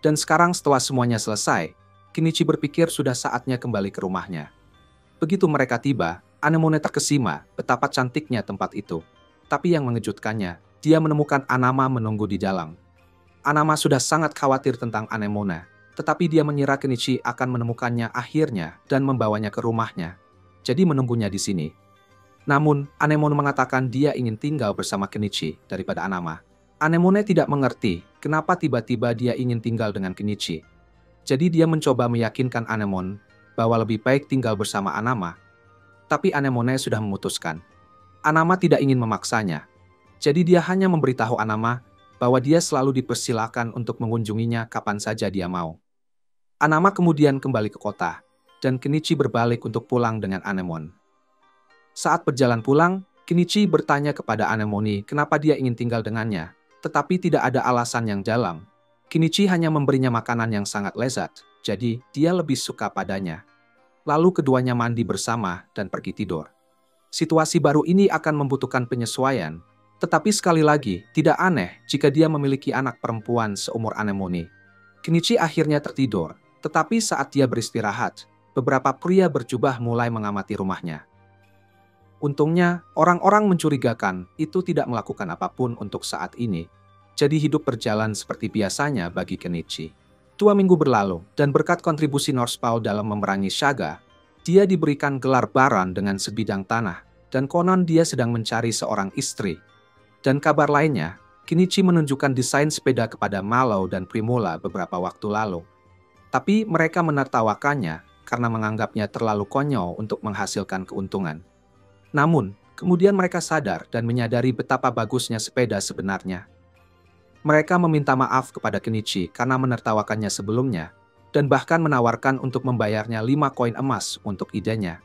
Dan sekarang setelah semuanya selesai, Kenichi berpikir sudah saatnya kembali ke rumahnya. Begitu mereka tiba, Anemone terkesima betapa cantiknya tempat itu. Tapi yang mengejutkannya, dia menemukan Anama menunggu di dalam. Anama sudah sangat khawatir tentang Anemone, tetapi dia mengira Kenichi akan menemukannya akhirnya dan membawanya ke rumahnya. Jadi menunggunya di sini. Namun, Anemone mengatakan dia ingin tinggal bersama Kenichi daripada Anama. Anemone tidak mengerti kenapa tiba-tiba dia ingin tinggal dengan Kenichi. Jadi dia mencoba meyakinkan Anemone bahwa lebih baik tinggal bersama Anama. Tapi Anemone sudah memutuskan. Anama tidak ingin memaksanya. Jadi dia hanya memberitahu Anama bahwa dia selalu dipersilakan untuk mengunjunginya kapan saja dia mau. Anama kemudian kembali ke kota, dan Kenichi berbalik untuk pulang dengan Anemone. Saat berjalan pulang, Kenichi bertanya kepada Anemone kenapa dia ingin tinggal dengannya, tetapi tidak ada alasan yang dalam. Kenichi hanya memberinya makanan yang sangat lezat, jadi dia lebih suka padanya. Lalu keduanya mandi bersama dan pergi tidur. Situasi baru ini akan membutuhkan penyesuaian, tetapi sekali lagi tidak aneh jika dia memiliki anak perempuan seumur Anemone. Kenichi akhirnya tertidur, tetapi saat dia beristirahat, beberapa pria berjubah mulai mengamati rumahnya. Untungnya, orang-orang mencurigakan itu tidak melakukan apapun untuk saat ini. Jadi hidup berjalan seperti biasanya bagi Kenichi. 2 minggu berlalu, dan berkat kontribusi Norsepaw dalam memerangi Shaga, dia diberikan gelar Baron dengan sebidang tanah, dan konon dia sedang mencari seorang istri. Dan kabar lainnya, Kenichi menunjukkan desain sepeda kepada Malo dan Primula beberapa waktu lalu. Tapi mereka menertawakannya karena menganggapnya terlalu konyol untuk menghasilkan keuntungan. Namun, kemudian mereka sadar dan menyadari betapa bagusnya sepeda sebenarnya. Mereka meminta maaf kepada Kenichi karena menertawakannya sebelumnya, dan bahkan menawarkan untuk membayarnya 5 koin emas untuk idenya.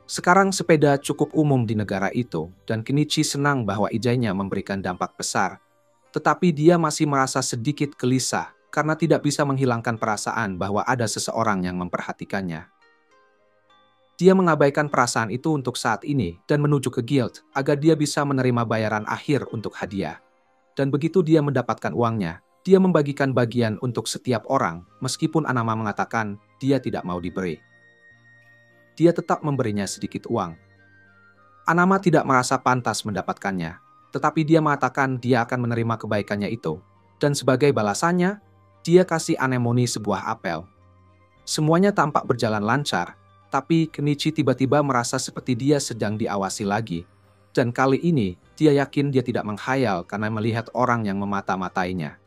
Sekarang sepeda cukup umum di negara itu, dan Kenichi senang bahwa idenya memberikan dampak besar. Tetapi dia masih merasa sedikit gelisah karena tidak bisa menghilangkan perasaan bahwa ada seseorang yang memperhatikannya. Dia mengabaikan perasaan itu untuk saat ini dan menuju ke guild agar dia bisa menerima bayaran akhir untuk hadiah. Dan begitu dia mendapatkan uangnya, Dia membagikan bagian untuk setiap orang, meskipun Anama mengatakan dia tidak mau diberi. Dia tetap memberinya sedikit uang. Anama tidak merasa pantas mendapatkannya, tetapi dia mengatakan dia akan menerima kebaikannya itu. Dan sebagai balasannya, dia kasih Anemone sebuah apel. Semuanya tampak berjalan lancar, tapi Kenichi tiba-tiba merasa seperti dia sedang diawasi lagi. Dan kali ini, dia yakin dia tidak menghayal karena melihat orang yang memata-matainya.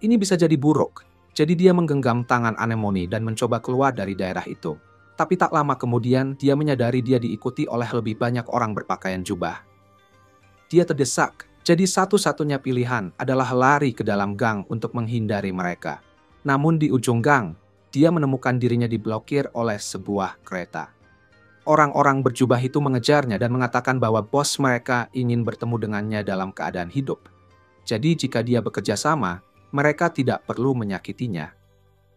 Ini bisa jadi buruk, jadi dia menggenggam tangan Anemone dan mencoba keluar dari daerah itu. Tapi tak lama kemudian, dia menyadari dia diikuti oleh lebih banyak orang berpakaian jubah. Dia terdesak, jadi satu-satunya pilihan adalah lari ke dalam gang untuk menghindari mereka. Namun di ujung gang, dia menemukan dirinya diblokir oleh sebuah kereta. Orang-orang berjubah itu mengejarnya dan mengatakan bahwa bos mereka ingin bertemu dengannya dalam keadaan hidup. Jadi jika dia bekerja sama, mereka tidak perlu menyakitinya.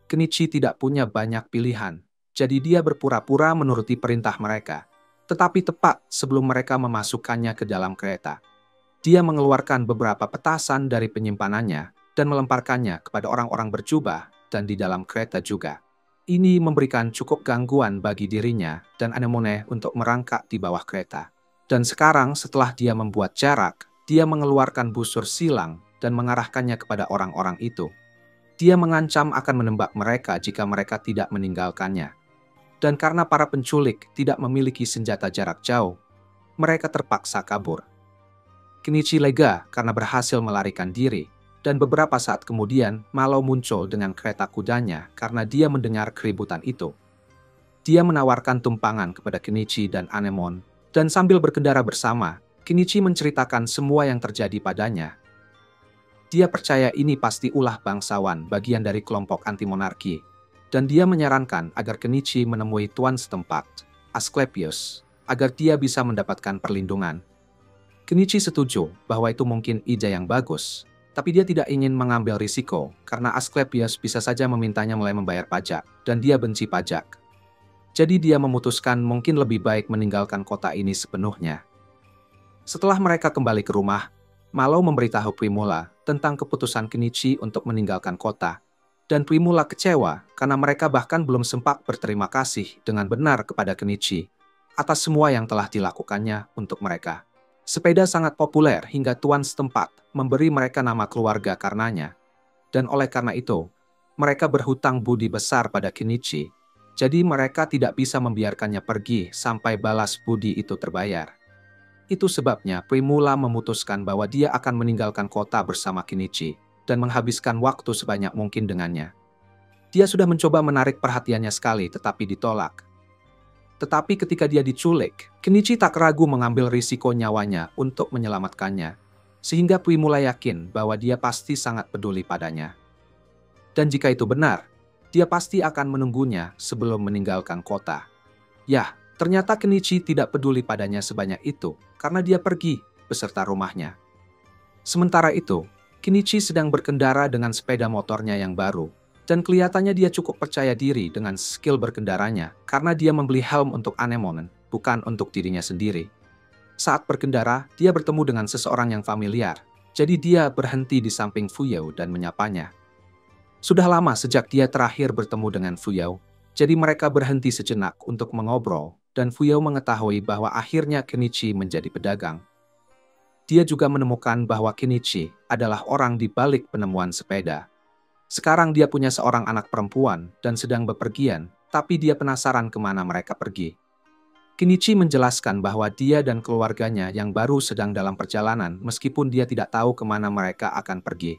Kenichi tidak punya banyak pilihan, jadi dia berpura-pura menuruti perintah mereka. Tetapi tepat sebelum mereka memasukkannya ke dalam kereta, dia mengeluarkan beberapa petasan dari penyimpanannya dan melemparkannya kepada orang-orang berjubah dan di dalam kereta juga. Ini memberikan cukup gangguan bagi dirinya dan Anemone untuk merangkak di bawah kereta. Dan sekarang setelah dia membuat jarak, dia mengeluarkan busur silang dan mengarahkannya kepada orang-orang itu. Dia mengancam akan menembak mereka jika mereka tidak meninggalkannya. Dan karena para penculik tidak memiliki senjata jarak jauh, mereka terpaksa kabur. Kenichi lega karena berhasil melarikan diri. Dan beberapa saat kemudian, Malo muncul dengan kereta kudanya karena dia mendengar keributan itu. Dia menawarkan tumpangan kepada Kenichi dan Anemone, dan sambil berkendara bersama, Kenichi menceritakan semua yang terjadi padanya. Dia percaya ini pasti ulah bangsawan bagian dari kelompok anti-monarki, dan dia menyarankan agar Kenichi menemui tuan setempat, Asklepios, agar dia bisa mendapatkan perlindungan. Kenichi setuju bahwa itu mungkin ide yang bagus, tapi dia tidak ingin mengambil risiko karena Asklepios bisa saja memintanya mulai membayar pajak, dan dia benci pajak. Jadi dia memutuskan mungkin lebih baik meninggalkan kota ini sepenuhnya. Setelah mereka kembali ke rumah, Malo memberitahu Primula tentang keputusan Kenichi untuk meninggalkan kota, dan Primula kecewa karena mereka bahkan belum sempat berterima kasih dengan benar kepada Kenichi atas semua yang telah dilakukannya untuk mereka. Sepeda sangat populer hingga tuan setempat memberi mereka nama keluarga karenanya. Dan oleh karena itu, mereka berhutang budi besar pada Kenichi. Jadi mereka tidak bisa membiarkannya pergi sampai balas budi itu terbayar. Itu sebabnya Primula memutuskan bahwa dia akan meninggalkan kota bersama Kenichi dan menghabiskan waktu sebanyak mungkin dengannya. Dia sudah mencoba menarik perhatiannya sekali tetapi ditolak. Tetapi ketika dia diculik, Kenichi tak ragu mengambil risiko nyawanya untuk menyelamatkannya, sehingga Primula yakin bahwa dia pasti sangat peduli padanya. Dan jika itu benar, dia pasti akan menunggunya sebelum meninggalkan kota. Yah, ternyata Kenichi tidak peduli padanya sebanyak itu, karena dia pergi beserta rumahnya. Sementara itu, Kenichi sedang berkendara dengan sepeda motornya yang baru. Dan kelihatannya dia cukup percaya diri dengan skill berkendaranya karena dia membeli helm untuk Anemone, bukan untuk dirinya sendiri. Saat berkendara, dia bertemu dengan seseorang yang familiar, jadi dia berhenti di samping Fuyao dan menyapanya. Sudah lama sejak dia terakhir bertemu dengan Fuyao, jadi mereka berhenti sejenak untuk mengobrol, dan Fuyao mengetahui bahwa akhirnya Kenichi menjadi pedagang. Dia juga menemukan bahwa Kenichi adalah orang di balik penemuan sepeda. Sekarang dia punya seorang anak perempuan dan sedang bepergian, tapi dia penasaran kemana mereka pergi. Kenichi menjelaskan bahwa dia dan keluarganya yang baru sedang dalam perjalanan meskipun dia tidak tahu kemana mereka akan pergi.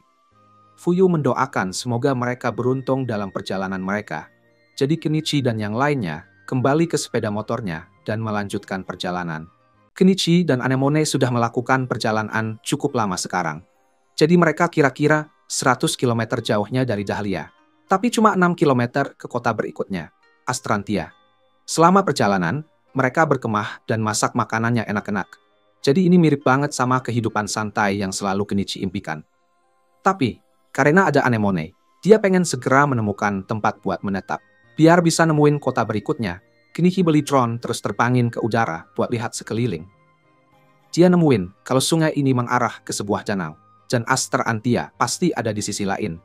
Fuyao mendoakan semoga mereka beruntung dalam perjalanan mereka. Jadi Kenichi dan yang lainnya kembali ke sepeda motornya dan melanjutkan perjalanan. Kenichi dan Anemone sudah melakukan perjalanan cukup lama sekarang. Jadi mereka kira-kira 100 km jauhnya dari Dahlia, tapi cuma 6 km ke kota berikutnya, Astrantia. Selama perjalanan, mereka berkemah dan masak makanannya enak-enak. Jadi ini mirip banget sama kehidupan santai yang selalu Kenichi impikan. Tapi, karena ada Anemone, dia pengen segera menemukan tempat buat menetap. Biar bisa nemuin kota berikutnya, Kenichi beli drone terus terbangin ke udara buat lihat sekeliling. Dia nemuin kalau sungai ini mengarah ke sebuah danau. dan Aster Antia pasti ada di sisi lain.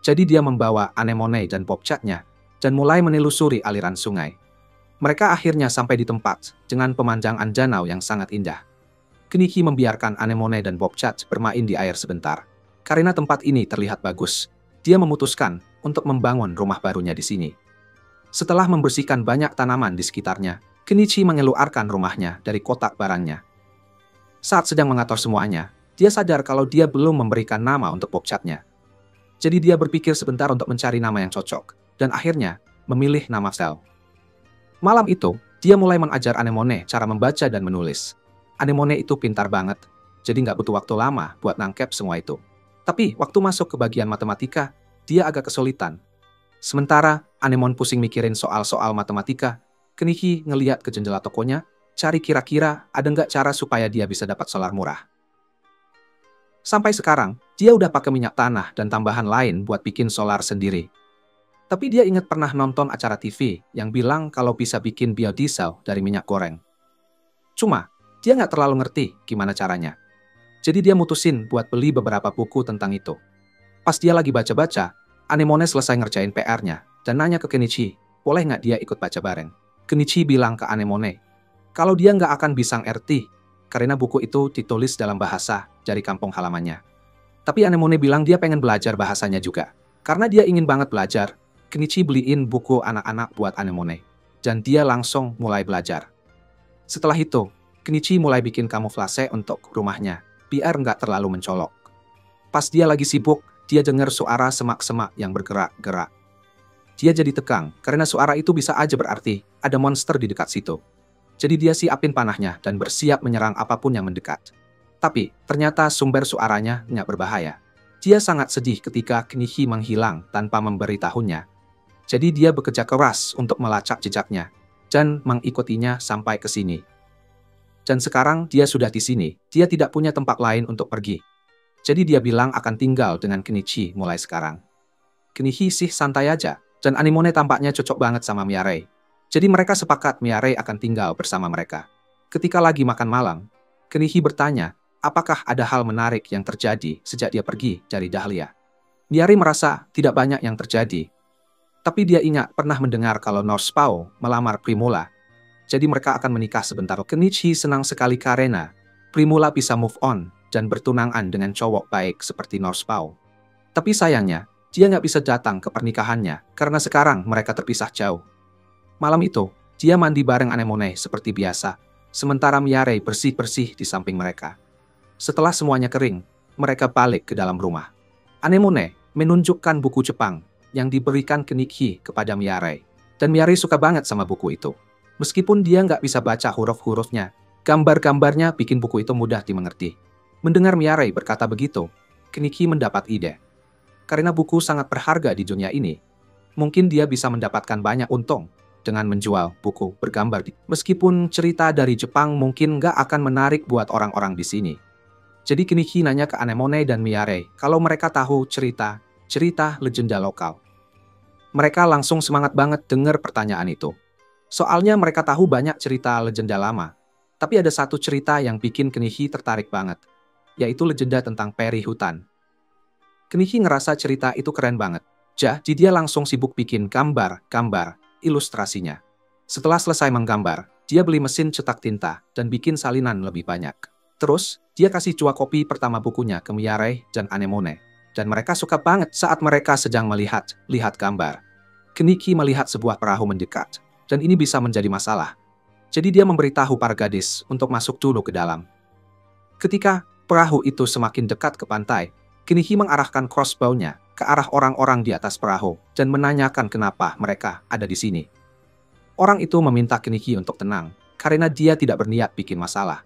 Jadi dia membawa anemone dan popcatnya dan mulai menelusuri aliran sungai. Mereka akhirnya sampai di tempat dengan pemandangan danau yang sangat indah. Kenichi membiarkan anemone dan popcat bermain di air sebentar. Karena tempat ini terlihat bagus, dia memutuskan untuk membangun rumah barunya di sini. Setelah membersihkan banyak tanaman di sekitarnya, Kenichi mengeluarkan rumahnya dari kotak barangnya. Saat sedang mengatur semuanya, dia sadar kalau dia belum memberikan nama untuk popcatnya. Jadi dia berpikir sebentar untuk mencari nama yang cocok, dan akhirnya memilih nama Cell. Malam itu, dia mulai mengajar anemone cara membaca dan menulis. Anemone itu pintar banget, jadi nggak butuh waktu lama buat nangkep semua itu. Tapi waktu masuk ke bagian matematika, dia agak kesulitan. Sementara Anemone pusing mikirin soal-soal matematika, Kenichi ngeliat ke jendela tokonya, cari kira-kira ada nggak cara supaya dia bisa dapat solar murah. Sampai sekarang, dia udah pakai minyak tanah dan tambahan lain buat bikin solar sendiri. Tapi dia ingat pernah nonton acara TV yang bilang kalau bisa bikin biodiesel dari minyak goreng. Cuma, dia nggak terlalu ngerti gimana caranya. Jadi dia mutusin buat beli beberapa buku tentang itu. Pas dia lagi baca-baca, Anemone selesai ngerjain PR-nya dan nanya ke Kenichi, boleh nggak dia ikut baca bareng. Kenichi bilang ke Anemone, kalau dia nggak akan bisa ngerti, karena buku itu ditulis dalam bahasa dari kampung halamannya. Tapi Anemone bilang dia pengen belajar bahasanya juga. Karena dia ingin banget belajar, Kenichi beliin buku anak-anak buat Anemone. Dan dia langsung mulai belajar. Setelah itu, Kenichi mulai bikin kamuflase untuk rumahnya, biar nggak terlalu mencolok. Pas dia lagi sibuk, dia dengar suara semak-semak yang bergerak-gerak. Dia jadi tegang, karena suara itu bisa aja berarti ada monster di dekat situ. Jadi dia siapin panahnya dan bersiap menyerang apapun yang mendekat. Tapi, ternyata sumber suaranya nggak berbahaya. Dia sangat sedih ketika Kenichi menghilang tanpa memberitahunya. Jadi dia bekerja keras untuk melacak jejaknya, dan mengikutinya sampai ke sini. Dan sekarang dia sudah di sini, dia tidak punya tempat lain untuk pergi. Jadi dia bilang akan tinggal dengan Kenichi mulai sekarang. Kenichi sih santai aja, dan Anemone tampaknya cocok banget sama Miarei. Jadi mereka sepakat Miarei akan tinggal bersama mereka. Ketika lagi makan malam, Kenichi bertanya, apakah ada hal menarik yang terjadi sejak dia pergi dari Dahlia. Miarei merasa tidak banyak yang terjadi. Tapi dia ingat pernah mendengar kalau Norspau melamar Primula. Jadi mereka akan menikah sebentar. Kenichi senang sekali karena Primula bisa move on dan bertunangan dengan cowok baik seperti Norspau. Tapi sayangnya, dia nggak bisa datang ke pernikahannya karena sekarang mereka terpisah jauh. Malam itu, dia mandi bareng Anemone seperti biasa, sementara Miarei bersih-bersih di samping mereka. Setelah semuanya kering, mereka balik ke dalam rumah. Anemone menunjukkan buku Jepang yang diberikan Kenichi kepada Miarei. Dan Miarei suka banget sama buku itu. Meskipun dia nggak bisa baca huruf-hurufnya, gambar-gambarnya bikin buku itu mudah dimengerti. Mendengar Miarei berkata begitu, Kenichi mendapat ide. Karena buku sangat berharga di dunia ini, mungkin dia bisa mendapatkan banyak untung dengan menjual buku bergambar. Meskipun cerita dari Jepang mungkin nggak akan menarik buat orang-orang di sini. Jadi Kenichi nanya ke Anemone dan Miarei kalau mereka tahu cerita legenda lokal. Mereka langsung semangat banget dengar pertanyaan itu. Soalnya mereka tahu banyak cerita legenda lama. Tapi ada satu cerita yang bikin Kenichi tertarik banget, yaitu legenda tentang peri hutan. Kenichi ngerasa cerita itu keren banget. Jadi dia langsung sibuk bikin gambar ilustrasinya. Setelah selesai menggambar, dia beli mesin cetak tinta dan bikin salinan lebih banyak. Terus, dia kasih cua kopi pertama bukunya ke Miarei dan Anemone. Dan mereka suka banget saat mereka sedang melihat gambar. Kenichi melihat sebuah perahu mendekat. Dan ini bisa menjadi masalah. Jadi dia memberitahu para gadis untuk masuk dulu ke dalam. Ketika perahu itu semakin dekat ke pantai, Kenichi mengarahkan crossbow-nya ke arah orang-orang di atas perahu dan menanyakan kenapa mereka ada di sini. Orang itu meminta Kenichi untuk tenang, karena dia tidak berniat bikin masalah.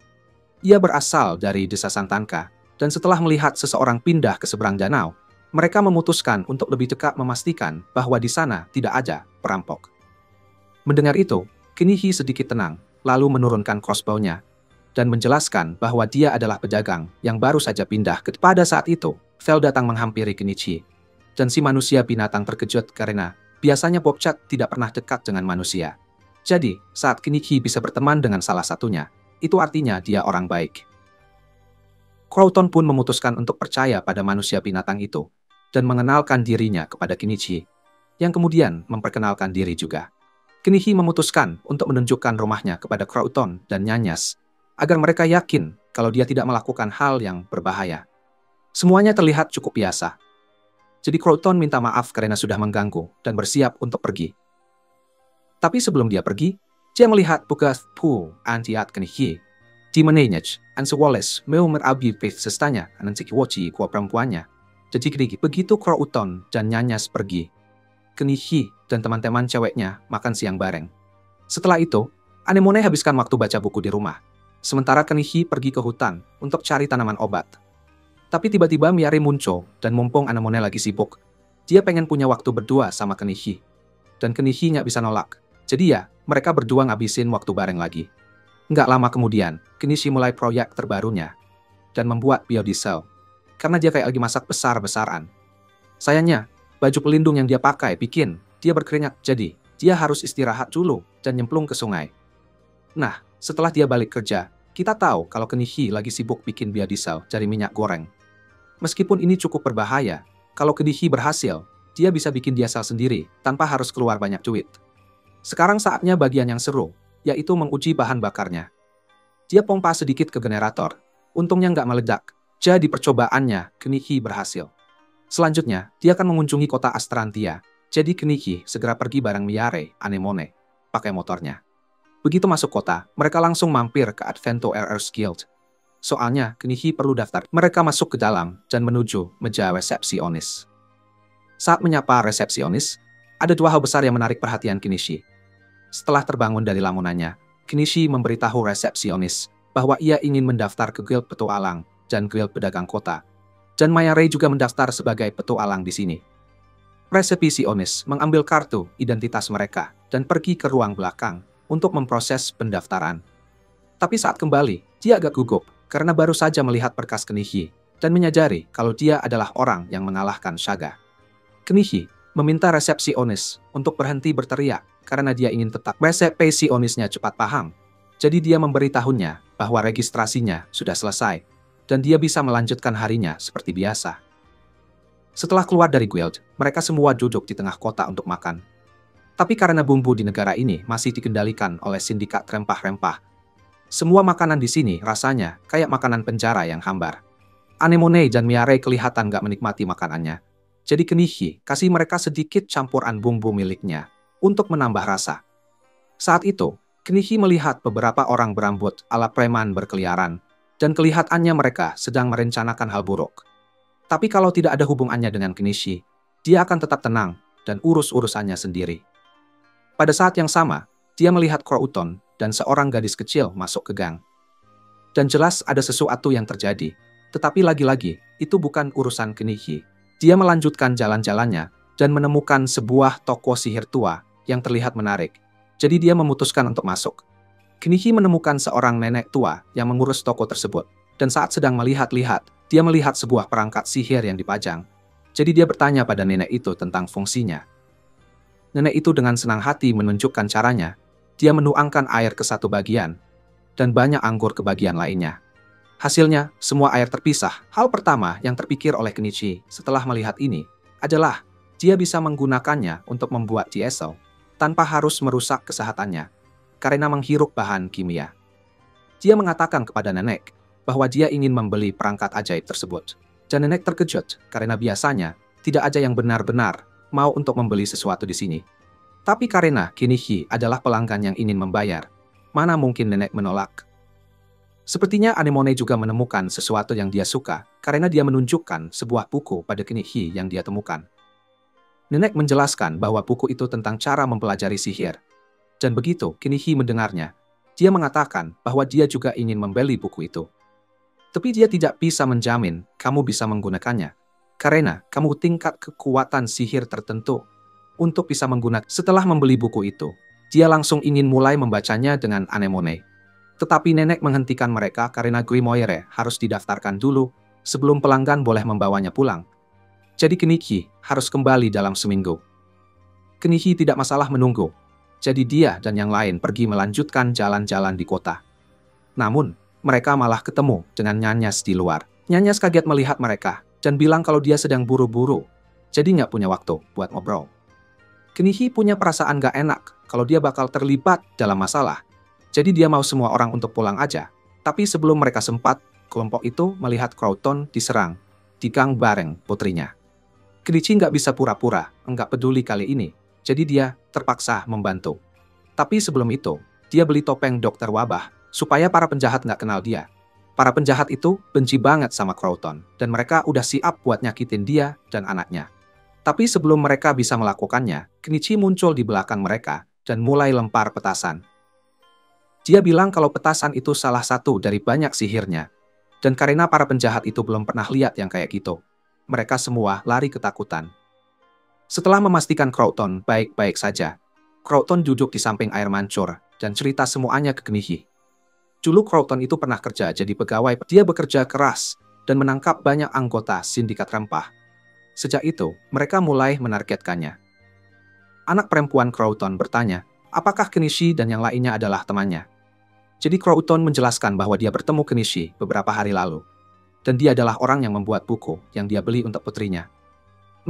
Ia berasal dari desa Santanka, dan setelah melihat seseorang pindah ke seberang danau, mereka memutuskan untuk lebih dekat memastikan bahwa di sana tidak ada perampok. Mendengar itu, Kenichi sedikit tenang, lalu menurunkan crossbow-nya, dan menjelaskan bahwa dia adalah pedagang yang baru saja pindah ke. Pada saat itu, Vel datang menghampiri Kenichi, dan si manusia binatang terkejut karena biasanya Popcat tidak pernah dekat dengan manusia. Jadi, saat Kenichi bisa berteman dengan salah satunya, itu artinya dia orang baik. Crowton pun memutuskan untuk percaya pada manusia binatang itu dan mengenalkan dirinya kepada Kenichi, yang kemudian memperkenalkan diri juga. Kenichi memutuskan untuk menunjukkan rumahnya kepada Crowton dan Nyanyas, agar mereka yakin kalau dia tidak melakukan hal yang berbahaya. Semuanya terlihat cukup biasa. Jadi Crowton minta maaf karena sudah mengganggu dan bersiap untuk pergi. Tapi sebelum dia pergi, dia melihat bekas antiat Kenichi. Di manejaj, Anse Wallace mau merabi sestanya nanti kiwoci kuah perempuannya. Jadi begitu Crowton dan Nyanyas pergi, Kenichi dan teman-teman ceweknya makan siang bareng. Setelah itu, Anemone habiskan waktu baca buku di rumah. Sementara Kenichi pergi ke hutan untuk cari tanaman obat. Tapi tiba-tiba Miyare muncul dan mumpung Anemone lagi sibuk, dia pengen punya waktu berdua sama Kenichi. Dan Kenichi nggak bisa nolak. Jadi ya, mereka berdua ngabisin waktu bareng lagi. Nggak lama kemudian, Kenichi mulai proyek terbarunya dan membuat biodiesel. Karena dia kayak lagi masak besar-besaran. Sayangnya, baju pelindung yang dia pakai bikin dia berkeringat, jadi dia harus istirahat dulu dan nyemplung ke sungai. Nah, setelah dia balik kerja, kita tahu kalau Kenichi lagi sibuk bikin biodiesel dari minyak goreng. Meskipun ini cukup berbahaya, kalau Kenichi berhasil, dia bisa bikin diesel sendiri tanpa harus keluar banyak duit. Sekarang saatnya bagian yang seru, yaitu menguji bahan bakarnya. Dia pompa sedikit ke generator. Untungnya nggak meledak. Jadi percobaannya, Kenichi berhasil. Selanjutnya, dia akan mengunjungi kota Astrantia. Jadi Kenichi segera pergi bareng Miyare, Anemone, pakai motornya. Begitu masuk kota, mereka langsung mampir ke Advento Errors Guild. Soalnya, Kenichi perlu daftar. Mereka masuk ke dalam dan menuju meja resepsionis. Saat menyapa resepsionis, ada dua hal besar yang menarik perhatian Kenichi. Setelah terbangun dari lamunannya, Kenichi memberitahu resepsionis bahwa ia ingin mendaftar ke Guild Petualang dan Guild Pedagang Kota. Dan Miyare juga mendaftar sebagai petualang di sini. Resepsionis mengambil kartu identitas mereka dan pergi ke ruang belakang untuk memproses pendaftaran. Tapi saat kembali, dia agak gugup karena baru saja melihat berkas Kenichi dan menyadari kalau dia adalah orang yang mengalahkan Shaga. Kenichi meminta resepsionis untuk berhenti berteriak karena dia ingin tetap. Resepsionisnya cepat paham. Jadi dia memberitahunya bahwa registrasinya sudah selesai dan dia bisa melanjutkan harinya seperti biasa. Setelah keluar dari guild, mereka semua duduk di tengah kota untuk makan. Tapi karena bumbu di negara ini masih dikendalikan oleh sindikat rempah-rempah, semua makanan di sini rasanya kayak makanan penjara yang hambar. Anemone dan Miyare kelihatan gak menikmati makanannya. Jadi Kenichi kasih mereka sedikit campuran bumbu miliknya untuk menambah rasa. Saat itu, Kenichi melihat beberapa orang berambut ala preman berkeliaran, dan kelihatannya mereka sedang merencanakan hal buruk. Tapi kalau tidak ada hubungannya dengan Kenichi, dia akan tetap tenang dan urus-urusannya sendiri. Pada saat yang sama, dia melihat Crowton dan seorang gadis kecil masuk ke gang. Dan jelas ada sesuatu yang terjadi, tetapi lagi-lagi, itu bukan urusan Kenichi. Dia melanjutkan jalan-jalannya dan menemukan sebuah toko sihir tua yang terlihat menarik. Jadi dia memutuskan untuk masuk. Kenichi menemukan seorang nenek tua yang mengurus toko tersebut. Dan saat sedang melihat-lihat, dia melihat sebuah perangkat sihir yang dipajang. Jadi dia bertanya pada nenek itu tentang fungsinya. Nenek itu dengan senang hati menunjukkan caranya. Dia menuangkan air ke satu bagian, dan banyak anggur ke bagian lainnya. Hasilnya, semua air terpisah. Hal pertama yang terpikir oleh Kenichi setelah melihat ini adalah dia bisa menggunakannya untuk membuat diesel tanpa harus merusak kesehatannya karena menghirup bahan kimia. Dia mengatakan kepada nenek bahwa dia ingin membeli perangkat ajaib tersebut. Dan nenek terkejut karena biasanya tidak ada yang benar-benar mau untuk membeli sesuatu di sini. Tapi karena Kenichi adalah pelanggan yang ingin membayar, mana mungkin nenek menolak. Sepertinya Anemone juga menemukan sesuatu yang dia suka karena dia menunjukkan sebuah buku pada Kenichi yang dia temukan. Nenek menjelaskan bahwa buku itu tentang cara mempelajari sihir. Dan begitu Kenichi mendengarnya, dia mengatakan bahwa dia juga ingin membeli buku itu. Tapi dia tidak bisa menjamin kamu bisa menggunakannya, karena kamu tingkat kekuatan sihir tertentu untuk bisa menggunakan. Setelah membeli buku itu, dia langsung ingin mulai membacanya dengan Anemone. Tetapi nenek menghentikan mereka karena Grimoire harus didaftarkan dulu sebelum pelanggan boleh membawanya pulang. Jadi Kenichi harus kembali dalam seminggu. Kenichi tidak masalah menunggu. Jadi dia dan yang lain pergi melanjutkan jalan-jalan di kota. Namun, mereka malah ketemu dengan Nyanyas di luar. Nyanyas kaget melihat mereka dan bilang kalau dia sedang buru-buru, jadi nggak punya waktu buat ngobrol. Kenichi punya perasaan gak enak kalau dia bakal terlibat dalam masalah. Jadi dia mau semua orang untuk pulang aja. Tapi sebelum mereka sempat, kelompok itu melihat Croughton diserang di gang bareng putrinya. Kenichi nggak bisa pura-pura, nggak peduli kali ini. Jadi dia terpaksa membantu. Tapi sebelum itu, dia beli topeng dokter wabah supaya para penjahat nggak kenal dia. Para penjahat itu benci banget sama Croughton, dan mereka udah siap buat nyakitin dia dan anaknya. Tapi sebelum mereka bisa melakukannya, Kenichi muncul di belakang mereka dan mulai lempar petasan. Dia bilang kalau petasan itu salah satu dari banyak sihirnya. Dan karena para penjahat itu belum pernah lihat yang kayak gitu, mereka semua lari ketakutan. Setelah memastikan Croughton baik-baik saja, Croughton duduk di samping air mancur dan cerita semuanya ke Kenichi. Dulu Croughton itu pernah kerja jadi pegawai. Dia bekerja keras dan menangkap banyak anggota sindikat rempah. Sejak itu, mereka mulai menargetkannya. Anak perempuan Croughton bertanya, apakah Kenichi dan yang lainnya adalah temannya? Jadi Croughton menjelaskan bahwa dia bertemu Kenichi beberapa hari lalu. Dan dia adalah orang yang membuat buku yang dia beli untuk putrinya.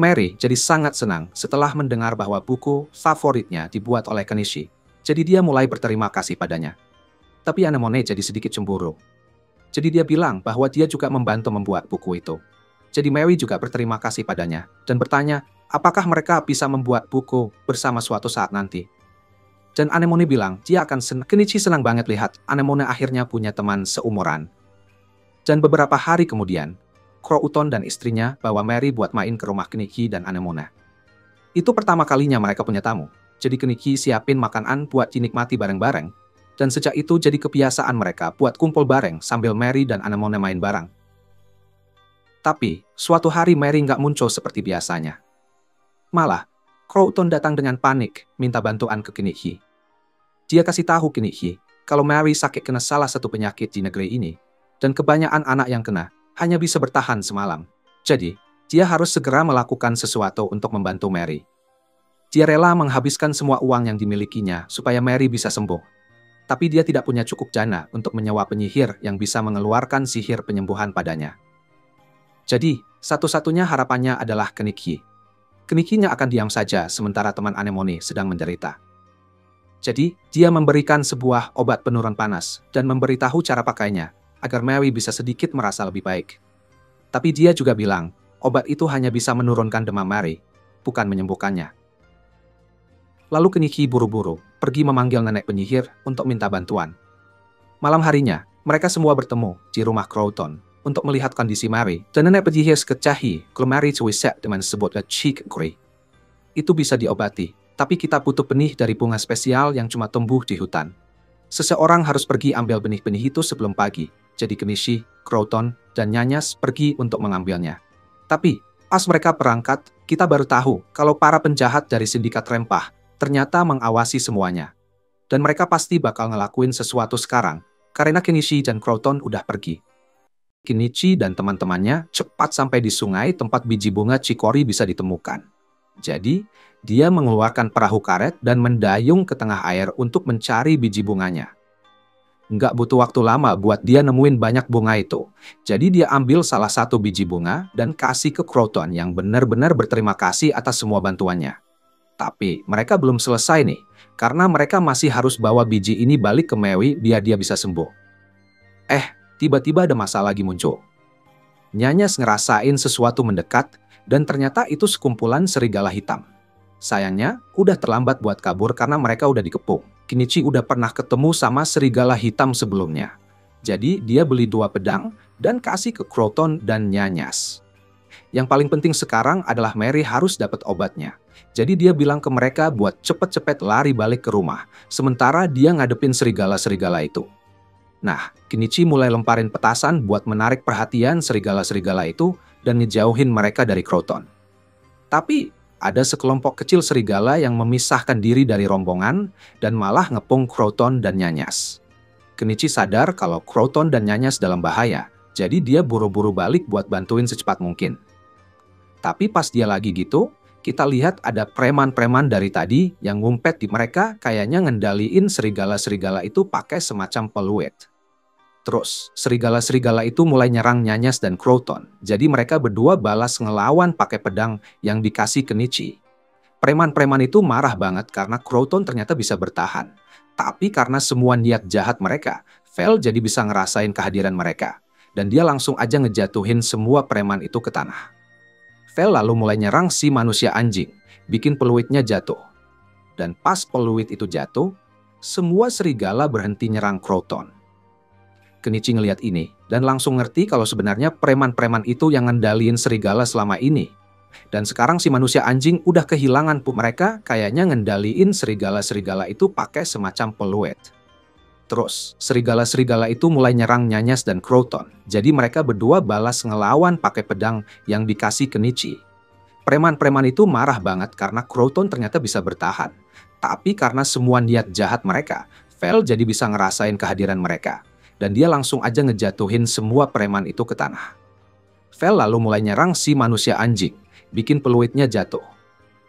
Mary jadi sangat senang setelah mendengar bahwa buku favoritnya dibuat oleh Kenichi. Jadi dia mulai berterima kasih padanya. Tapi Anemone jadi sedikit cemburu. Jadi dia bilang bahwa dia juga membantu membuat buku itu. Jadi Mary juga berterima kasih padanya dan bertanya apakah mereka bisa membuat buku bersama suatu saat nanti. Dan Anemone bilang dia akan senang. Kenichi senang banget lihat Anemone akhirnya punya teman seumuran. Dan beberapa hari kemudian, Croughton dan istrinya bawa Mary buat main ke rumah Kenichi dan Anemone. Itu pertama kalinya mereka punya tamu. Jadi Kenichi siapin makanan buat dinikmati bareng-bareng. Dan sejak itu jadi kebiasaan mereka buat kumpul bareng sambil Mary dan Anemone main bareng. Tapi, suatu hari Mary nggak muncul seperti biasanya. Malah, Croughton datang dengan panik minta bantuan ke Kenichi. Dia kasih tahu Kenichi kalau Mary sakit kena salah satu penyakit di negeri ini. Dan kebanyakan anak yang kena hanya bisa bertahan semalam. Jadi, dia harus segera melakukan sesuatu untuk membantu Mary. Dia rela menghabiskan semua uang yang dimilikinya supaya Mary bisa sembuh. Tapi dia tidak punya cukup dana untuk menyewa penyihir yang bisa mengeluarkan sihir penyembuhan padanya. Jadi, satu-satunya harapannya adalah Kenichi. Kenichinya akan diam saja sementara teman Anemone sedang menderita. Jadi, dia memberikan sebuah obat penurun panas dan memberitahu cara pakainya agar Mary bisa sedikit merasa lebih baik. Tapi dia juga bilang, obat itu hanya bisa menurunkan demam Mary, bukan menyembuhkannya. Lalu Kenichi buru-buru pergi memanggil nenek penyihir untuk minta bantuan. Malam harinya, mereka semua bertemu di rumah Croughton untuk melihat kondisi Mary, dan nenek penyihir kecahi kalau Mary cuiset dengan sebutnya cheek grey. Itu bisa diobati, tapi kita butuh benih dari bunga spesial yang cuma tumbuh di hutan. Seseorang harus pergi ambil benih-benih itu sebelum pagi, jadi Kenichi, Croughton, dan Nyanyas pergi untuk mengambilnya. Tapi, pas mereka berangkat, kita baru tahu kalau para penjahat dari sindikat rempah ternyata mengawasi semuanya. Dan mereka pasti bakal ngelakuin sesuatu sekarang, karena Kenichi dan Croughton udah pergi. Kenichi dan teman-temannya cepat sampai di sungai tempat biji bunga Chicory bisa ditemukan. Jadi, dia mengeluarkan perahu karet dan mendayung ke tengah air untuk mencari biji bunganya. Nggak butuh waktu lama buat dia nemuin banyak bunga itu. Jadi dia ambil salah satu biji bunga dan kasih ke Croughton yang benar-benar berterima kasih atas semua bantuannya. Tapi mereka belum selesai nih, karena mereka masih harus bawa biji ini balik ke Mary biar dia bisa sembuh. Tiba-tiba ada masalah lagi muncul. Nyanyas ngerasain sesuatu mendekat, dan ternyata itu sekumpulan serigala hitam. Sayangnya, udah terlambat buat kabur karena mereka udah dikepung. Kenichi udah pernah ketemu sama serigala hitam sebelumnya. Jadi dia beli 2 pedang dan kasih ke Croughton dan Nyanyas. Yang paling penting sekarang adalah Mary harus dapat obatnya. Jadi dia bilang ke mereka buat cepet-cepet lari balik ke rumah, sementara dia ngadepin serigala-serigala itu. Nah, Kenichi mulai lemparin petasan buat menarik perhatian serigala-serigala itu dan ngejauhin mereka dari Croughton. Tapi, ada sekelompok kecil serigala yang memisahkan diri dari rombongan dan malah ngepung Croughton dan Nyanyas. Kenichi sadar kalau Croughton dan Nyanyas dalam bahaya, jadi dia buru-buru balik buat bantuin secepat mungkin. Tapi pas dia lagi gitu, kita lihat ada preman-preman dari tadi yang ngumpet di mereka kayaknya ngendaliin serigala-serigala itu pakai semacam peluit. Terus, serigala-serigala itu mulai nyerang Nyanyas dan Croton. Jadi mereka berdua balas ngelawan pakai pedang yang dikasih Kenichi. Preman-preman itu marah banget karena Croton ternyata bisa bertahan. Tapi karena semua niat jahat mereka, Vel jadi bisa ngerasain kehadiran mereka. Dan dia langsung aja ngejatuhin semua preman itu ke tanah. Vel lalu mulai nyerang si manusia anjing, bikin peluitnya jatuh. Dan pas peluit itu jatuh, semua serigala berhenti nyerang Croton. Kenichi ngeliat ini, dan langsung ngerti kalau sebenarnya preman-preman itu yang ngendaliin serigala selama ini. Dan sekarang si manusia anjing udah kehilangan mereka kayaknya ngendaliin serigala-serigala itu pakai semacam peluit. Terus, serigala-serigala itu mulai nyerang Nyanyas dan Croton. Jadi mereka berdua balas ngelawan pakai pedang yang dikasih Kenichi. Preman-preman itu marah banget karena Croton ternyata bisa bertahan. Tapi karena semua niat jahat mereka, Vel jadi bisa ngerasain kehadiran mereka. Dan dia langsung aja ngejatuhin semua preman itu ke tanah. Vel lalu mulai nyerang si manusia anjing, bikin peluitnya jatuh.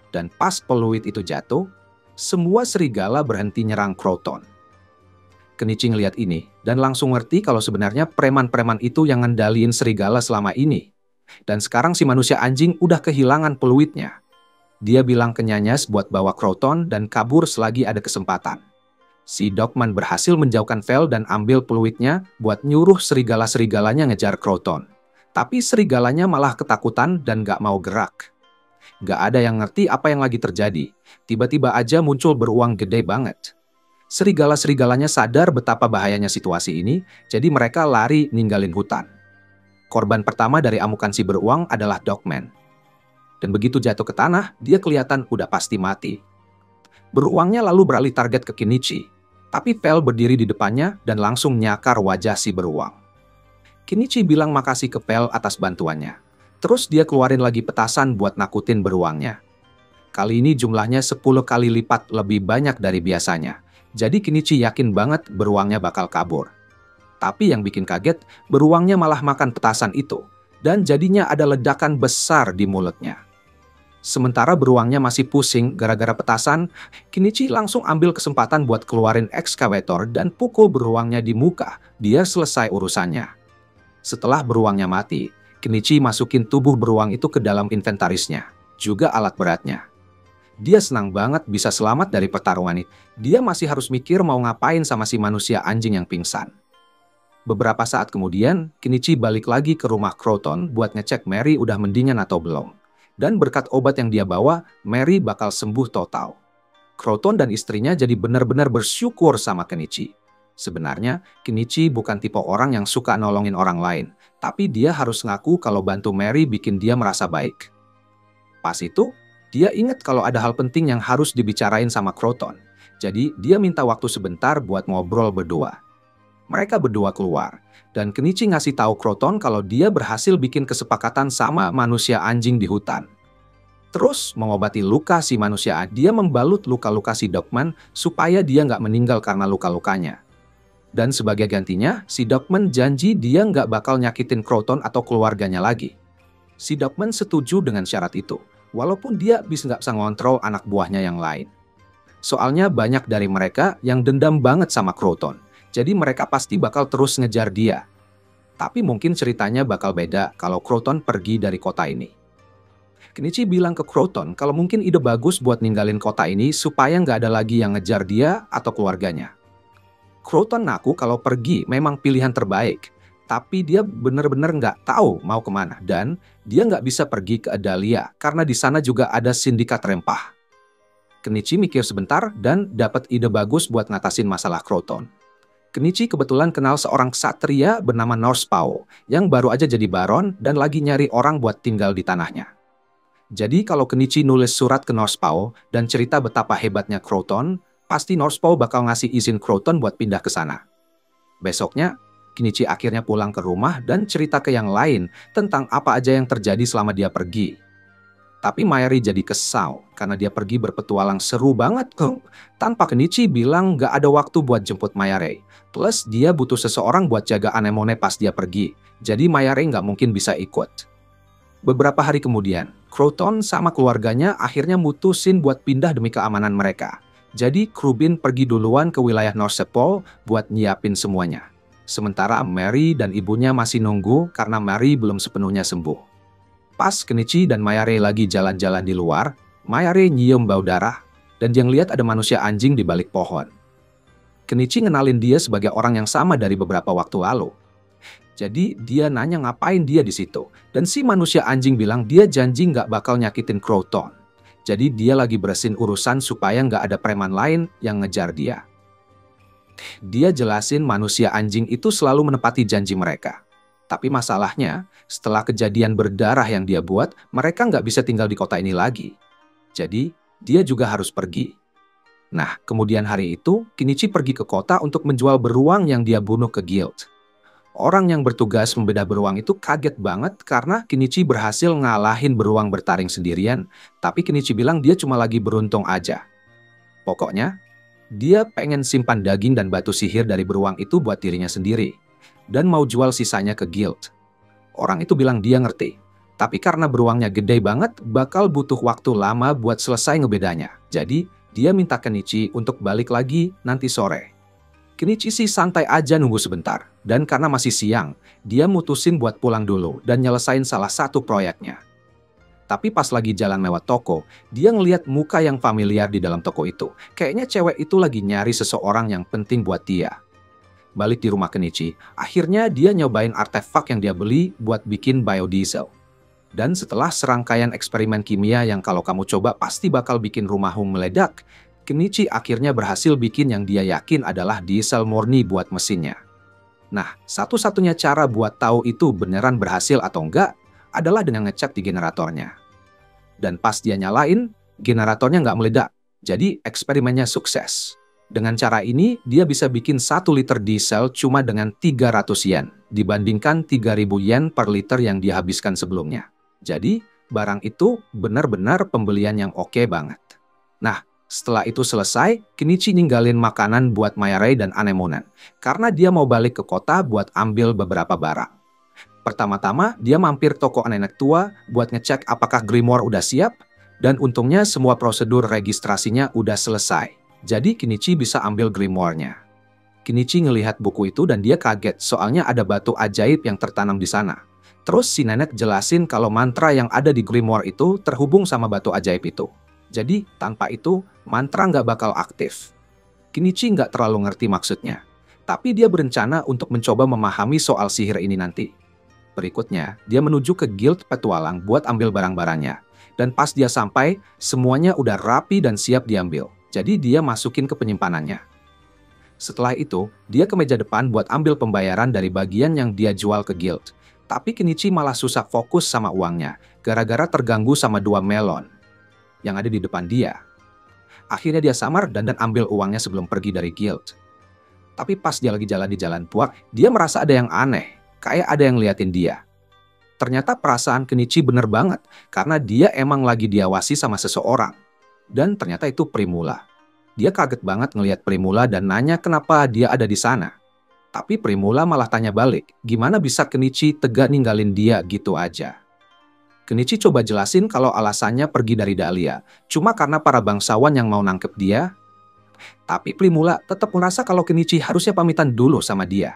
Dan pas peluit itu jatuh, semua serigala berhenti nyerang Croton. Kenichi ngeliat ini, dan langsung ngerti kalau sebenarnya preman-preman itu yang ngendaliin serigala selama ini. Dan sekarang si manusia anjing udah kehilangan peluitnya. Dia bilang ke Nyanyas buat bawa Croton dan kabur selagi ada kesempatan. Si Dogman berhasil menjauhkan Vel dan ambil peluitnya buat nyuruh serigala-serigalanya ngejar Croton. Tapi serigalanya malah ketakutan dan gak mau gerak. Gak ada yang ngerti apa yang lagi terjadi. Tiba-tiba aja muncul beruang gede banget. Serigala-serigalanya sadar betapa bahayanya situasi ini, jadi mereka lari ninggalin hutan. Korban pertama dari amukan si beruang adalah Dogman. Dan begitu jatuh ke tanah, dia kelihatan udah pasti mati. Beruangnya lalu beralih target ke Kenichi. Tapi Vel berdiri di depannya dan langsung nyakar wajah si beruang. Kenichi bilang makasih ke Vel atas bantuannya. Terus dia keluarin lagi petasan buat nakutin beruangnya. Kali ini jumlahnya 10 kali lipat lebih banyak dari biasanya. Jadi Kenichi yakin banget beruangnya bakal kabur. Tapi yang bikin kaget, beruangnya malah makan petasan itu. Dan jadinya ada ledakan besar di mulutnya. Sementara beruangnya masih pusing gara-gara petasan, Kenichi langsung ambil kesempatan buat keluarin ekskavator dan pukul beruangnya di muka, biar selesai urusannya. Setelah beruangnya mati, Kenichi masukin tubuh beruang itu ke dalam inventarisnya, juga alat beratnya. Dia senang banget bisa selamat dari pertarungan itu. Dia masih harus mikir mau ngapain sama si manusia anjing yang pingsan. Beberapa saat kemudian, Kenichi balik lagi ke rumah Croton buat ngecek Mary udah mendingan atau belum. Dan berkat obat yang dia bawa, Mary bakal sembuh total. Croton dan istrinya jadi benar-benar bersyukur sama Kenichi. Sebenarnya, Kenichi bukan tipe orang yang suka nolongin orang lain, tapi dia harus ngaku kalau bantu Mary bikin dia merasa baik. Pas itu, dia ingat kalau ada hal penting yang harus dibicarain sama Croton. Jadi, dia minta waktu sebentar buat ngobrol berdua. Mereka berdua keluar, dan Kenichi ngasih tahu Croton kalau dia berhasil bikin kesepakatan sama manusia anjing di hutan. Terus mengobati luka si manusia, dia membalut luka-luka si Dogman supaya dia nggak meninggal karena luka-lukanya. Dan sebagai gantinya, si Dogman janji dia nggak bakal nyakitin Croton atau keluarganya lagi. Si Dogman setuju dengan syarat itu, walaupun dia nggak bisa ngontrol anak buahnya yang lain. Soalnya banyak dari mereka yang dendam banget sama Croton. Jadi mereka pasti bakal terus ngejar dia. Tapi mungkin ceritanya bakal beda kalau Croton pergi dari kota ini. Kenichi bilang ke Croton kalau mungkin ide bagus buat ninggalin kota ini supaya nggak ada lagi yang ngejar dia atau keluarganya. Croton ngaku kalau pergi memang pilihan terbaik. Tapi dia bener-bener nggak tahu mau kemana. Dan dia nggak bisa pergi ke Adalia karena di sana juga ada sindikat rempah. Kenichi mikir sebentar dan dapat ide bagus buat ngatasin masalah Croton. Kenichi kebetulan kenal seorang ksatria bernama Norspao yang baru aja jadi baron dan lagi nyari orang buat tinggal di tanahnya. Jadi kalau Kenichi nulis surat ke Norspao dan cerita betapa hebatnya Croton, pasti Norspao bakal ngasih izin Croton buat pindah ke sana. Besoknya, Kenichi akhirnya pulang ke rumah dan cerita ke yang lain tentang apa aja yang terjadi selama dia pergi. Tapi Mayari jadi kesal karena dia pergi berpetualang seru banget tanpa Kenichi bilang gak ada waktu buat jemput Mayari. Plus dia butuh seseorang buat jaga Anemone pas dia pergi. Jadi Mayari gak mungkin bisa ikut. Beberapa hari kemudian, Croton sama keluarganya akhirnya mutusin buat pindah demi keamanan mereka. Jadi Krubin pergi duluan ke wilayah Norsepol buat nyiapin semuanya. Sementara Mary dan ibunya masih nunggu karena Mary belum sepenuhnya sembuh. Pas Kenichi dan Mayare lagi jalan-jalan di luar, Mayare nyium bau darah, dan dia ngeliat ada manusia anjing di balik pohon. Kenichi ngenalin dia sebagai orang yang sama dari beberapa waktu lalu. Jadi dia nanya ngapain dia di situ, dan si manusia anjing bilang dia janji nggak bakal nyakitin Croton. Jadi dia lagi bersihin urusan supaya nggak ada preman lain yang ngejar dia. Dia jelasin manusia anjing itu selalu menepati janji mereka. Tapi masalahnya, setelah kejadian berdarah yang dia buat, mereka nggak bisa tinggal di kota ini lagi. Jadi, dia juga harus pergi. Nah, kemudian hari itu, Kenichi pergi ke kota untuk menjual beruang yang dia bunuh ke guild. Orang yang bertugas membedah beruang itu kaget banget karena Kenichi berhasil ngalahin beruang bertaring sendirian, tapi Kenichi bilang dia cuma lagi beruntung aja. Pokoknya, dia pengen simpan daging dan batu sihir dari beruang itu buat dirinya sendiri, dan mau jual sisanya ke guild. Orang itu bilang dia ngerti, tapi karena beruangnya gede banget, bakal butuh waktu lama buat selesai ngebedanya. Jadi, dia minta Kenichi untuk balik lagi nanti sore. Kenichi sih santai aja nunggu sebentar, dan karena masih siang, dia mutusin buat pulang dulu dan nyelesain salah satu proyeknya. Tapi pas lagi jalan lewat toko, dia ngeliat muka yang familiar di dalam toko itu. Kayaknya cewek itu lagi nyari seseorang yang penting buat dia. Balik di rumah Kenichi, akhirnya dia nyobain artefak yang dia beli buat bikin biodiesel. Dan setelah serangkaian eksperimen kimia yang kalau kamu coba pasti bakal bikin rumahmu meledak, Kenichi akhirnya berhasil bikin yang dia yakin adalah diesel murni buat mesinnya. Nah, satu-satunya cara buat tahu itu beneran berhasil atau enggak adalah dengan ngecek di generatornya. Dan pas dia nyalain, generatornya nggak meledak. Jadi eksperimennya sukses. Dengan cara ini, dia bisa bikin 1 liter diesel cuma dengan 300 yen, dibandingkan 3.000 yen per liter yang dia habiskan sebelumnya. Jadi, barang itu benar-benar pembelian yang oke banget. Nah, setelah itu selesai, Kenichi ninggalin makanan buat Mayare dan Anemonen, karena dia mau balik ke kota buat ambil beberapa barang. Pertama-tama, dia mampir toko nenek tua buat ngecek apakah Grimoire udah siap, dan untungnya semua prosedur registrasinya udah selesai. Jadi Kenichi bisa ambil Grimoire-nya. Kenichi ngelihat buku itu dan dia kaget soalnya ada batu ajaib yang tertanam di sana. Terus si nenek jelasin kalau mantra yang ada di Grimoire itu terhubung sama batu ajaib itu. Jadi tanpa itu, mantra nggak bakal aktif. Kenichi nggak terlalu ngerti maksudnya. Tapi dia berencana untuk mencoba memahami soal sihir ini nanti. Berikutnya, dia menuju ke guild petualang buat ambil barang-barangnya. Dan pas dia sampai, semuanya udah rapi dan siap diambil. Jadi dia masukin ke penyimpanannya. Setelah itu, dia ke meja depan buat ambil pembayaran dari bagian yang dia jual ke guild. Tapi Kenichi malah susah fokus sama uangnya, gara-gara terganggu sama 2 melon yang ada di depan dia. Akhirnya dia samar dan ambil uangnya sebelum pergi dari guild. Tapi pas dia lagi jalan di jalan puak, dia merasa ada yang aneh. Kayak ada yang ngeliatin dia. Ternyata perasaan Kenichi bener banget, karena dia emang lagi diawasi sama seseorang. Dan ternyata itu Primula. Dia kaget banget ngeliat Primula dan nanya kenapa dia ada di sana. Tapi Primula malah tanya balik, gimana bisa Kenichi tega ninggalin dia gitu aja. Kenichi coba jelasin kalau alasannya pergi dari Dahlia, cuma karena para bangsawan yang mau nangkep dia. Tapi Primula tetap merasa kalau Kenichi harusnya pamitan dulu sama dia.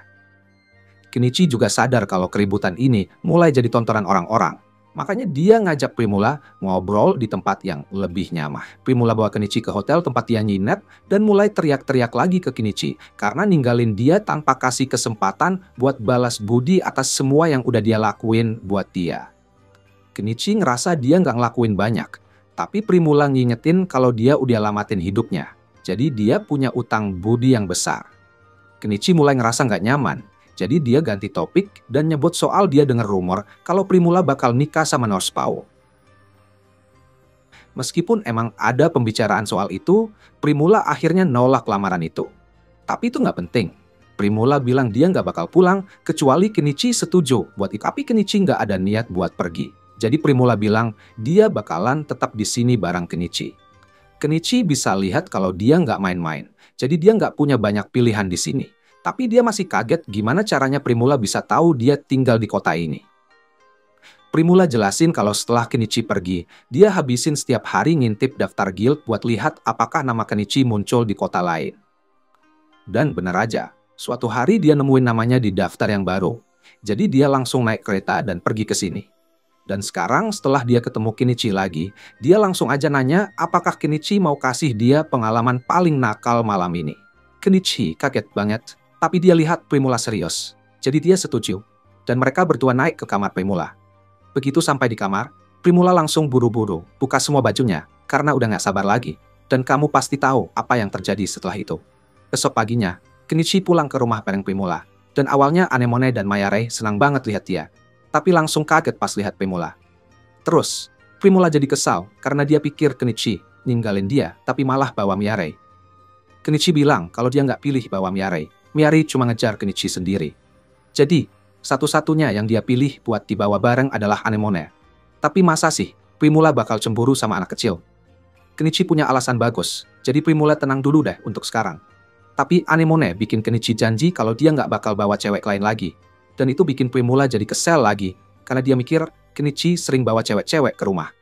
Kenichi juga sadar kalau keributan ini mulai jadi tontonan orang-orang. Makanya dia ngajak Primula ngobrol di tempat yang lebih nyaman. Primula bawa Kenichi ke hotel tempat dia nginep dan mulai teriak-teriak lagi ke Kenichi karena ninggalin dia tanpa kasih kesempatan buat balas budi atas semua yang udah dia lakuin buat dia. Kenichi ngerasa dia nggak ngelakuin banyak, tapi Primula ngingetin kalau dia udah lamatin hidupnya. Jadi dia punya utang budi yang besar. Kenichi mulai ngerasa nggak nyaman. Jadi dia ganti topik dan nyebut soal dia dengar rumor kalau Primula bakal nikah sama Norspau. Meskipun emang ada pembicaraan soal itu, Primula akhirnya nolak lamaran itu. Tapi itu nggak penting. Primula bilang dia nggak bakal pulang kecuali Kenichi setuju buat itu. Tapi Kenichi nggak ada niat buat pergi. Jadi Primula bilang dia bakalan tetap di sini bareng Kenichi. Kenichi bisa lihat kalau dia nggak main-main. Jadi dia nggak punya banyak pilihan di sini. Tapi dia masih kaget gimana caranya Primula bisa tahu dia tinggal di kota ini. Primula jelasin kalau setelah Kenichi pergi, dia habisin setiap hari ngintip daftar guild buat lihat apakah nama Kenichi muncul di kota lain. Dan benar aja, Suatu hari dia nemuin namanya di daftar yang baru. Jadi dia langsung naik kereta dan pergi ke sini. Dan sekarang setelah dia ketemu Kenichi lagi, dia langsung aja nanya apakah Kenichi mau kasih dia pengalaman paling nakal malam ini. Kenichi kaget banget, tapi dia lihat Primula serius. Jadi dia setuju. Dan mereka berdua naik ke kamar Primula. Begitu sampai di kamar, Primula langsung buru-buru buka semua bajunya karena udah gak sabar lagi. Dan kamu pasti tahu apa yang terjadi setelah itu. Besok paginya, Kenichi pulang ke rumah bareng Primula. Dan awalnya Anemone dan Mayare senang banget lihat dia. Tapi langsung kaget pas lihat Primula. Terus, Primula jadi kesal karena dia pikir Kenichi ninggalin dia tapi malah bawa Mayare. Kenichi bilang kalau dia nggak pilih bawa Mayare. Mayare cuma ngejar Kenichi sendiri. Jadi, satu-satunya yang dia pilih buat dibawa bareng adalah Anemone. Tapi masa sih Primula bakal cemburu sama anak kecil? Kenichi punya alasan bagus, jadi Primula tenang dulu deh untuk sekarang. Tapi Anemone bikin Kenichi janji kalau dia nggak bakal bawa cewek lain lagi. Dan itu bikin Primula jadi kesel lagi, karena dia mikir Kenichi sering bawa cewek-cewek ke rumah.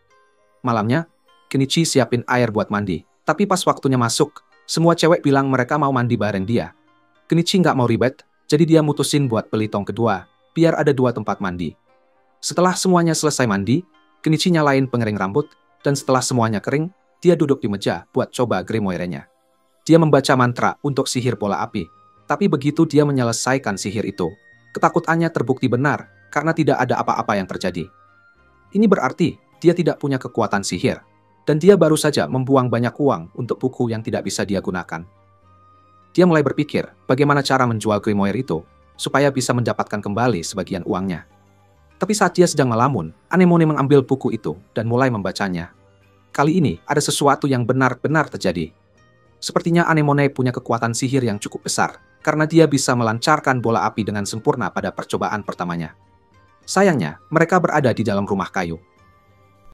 Malamnya, Kenichi siapin air buat mandi. Tapi pas waktunya masuk, semua cewek bilang mereka mau mandi bareng dia. Kenichi nggak mau ribet, jadi dia mutusin buat beli tong kedua, biar ada 2 tempat mandi. Setelah semuanya selesai mandi, Kenichi nyalain pengering rambut, dan setelah semuanya kering, dia duduk di meja buat coba grimoire-nya. Dia membaca mantra untuk sihir bola api, tapi begitu dia menyelesaikan sihir itu, ketakutannya terbukti benar karena tidak ada apa-apa yang terjadi. Ini berarti dia tidak punya kekuatan sihir, dan dia baru saja membuang banyak uang untuk buku yang tidak bisa dia gunakan. Dia mulai berpikir bagaimana cara menjual grimoire itu supaya bisa mendapatkan kembali sebagian uangnya. Tapi saat dia sedang melamun, Anemone mengambil buku itu dan mulai membacanya. Kali ini ada sesuatu yang benar-benar terjadi. Sepertinya Anemone punya kekuatan sihir yang cukup besar, karena dia bisa melancarkan bola api dengan sempurna pada percobaan pertamanya. Sayangnya, mereka berada di dalam rumah kayu.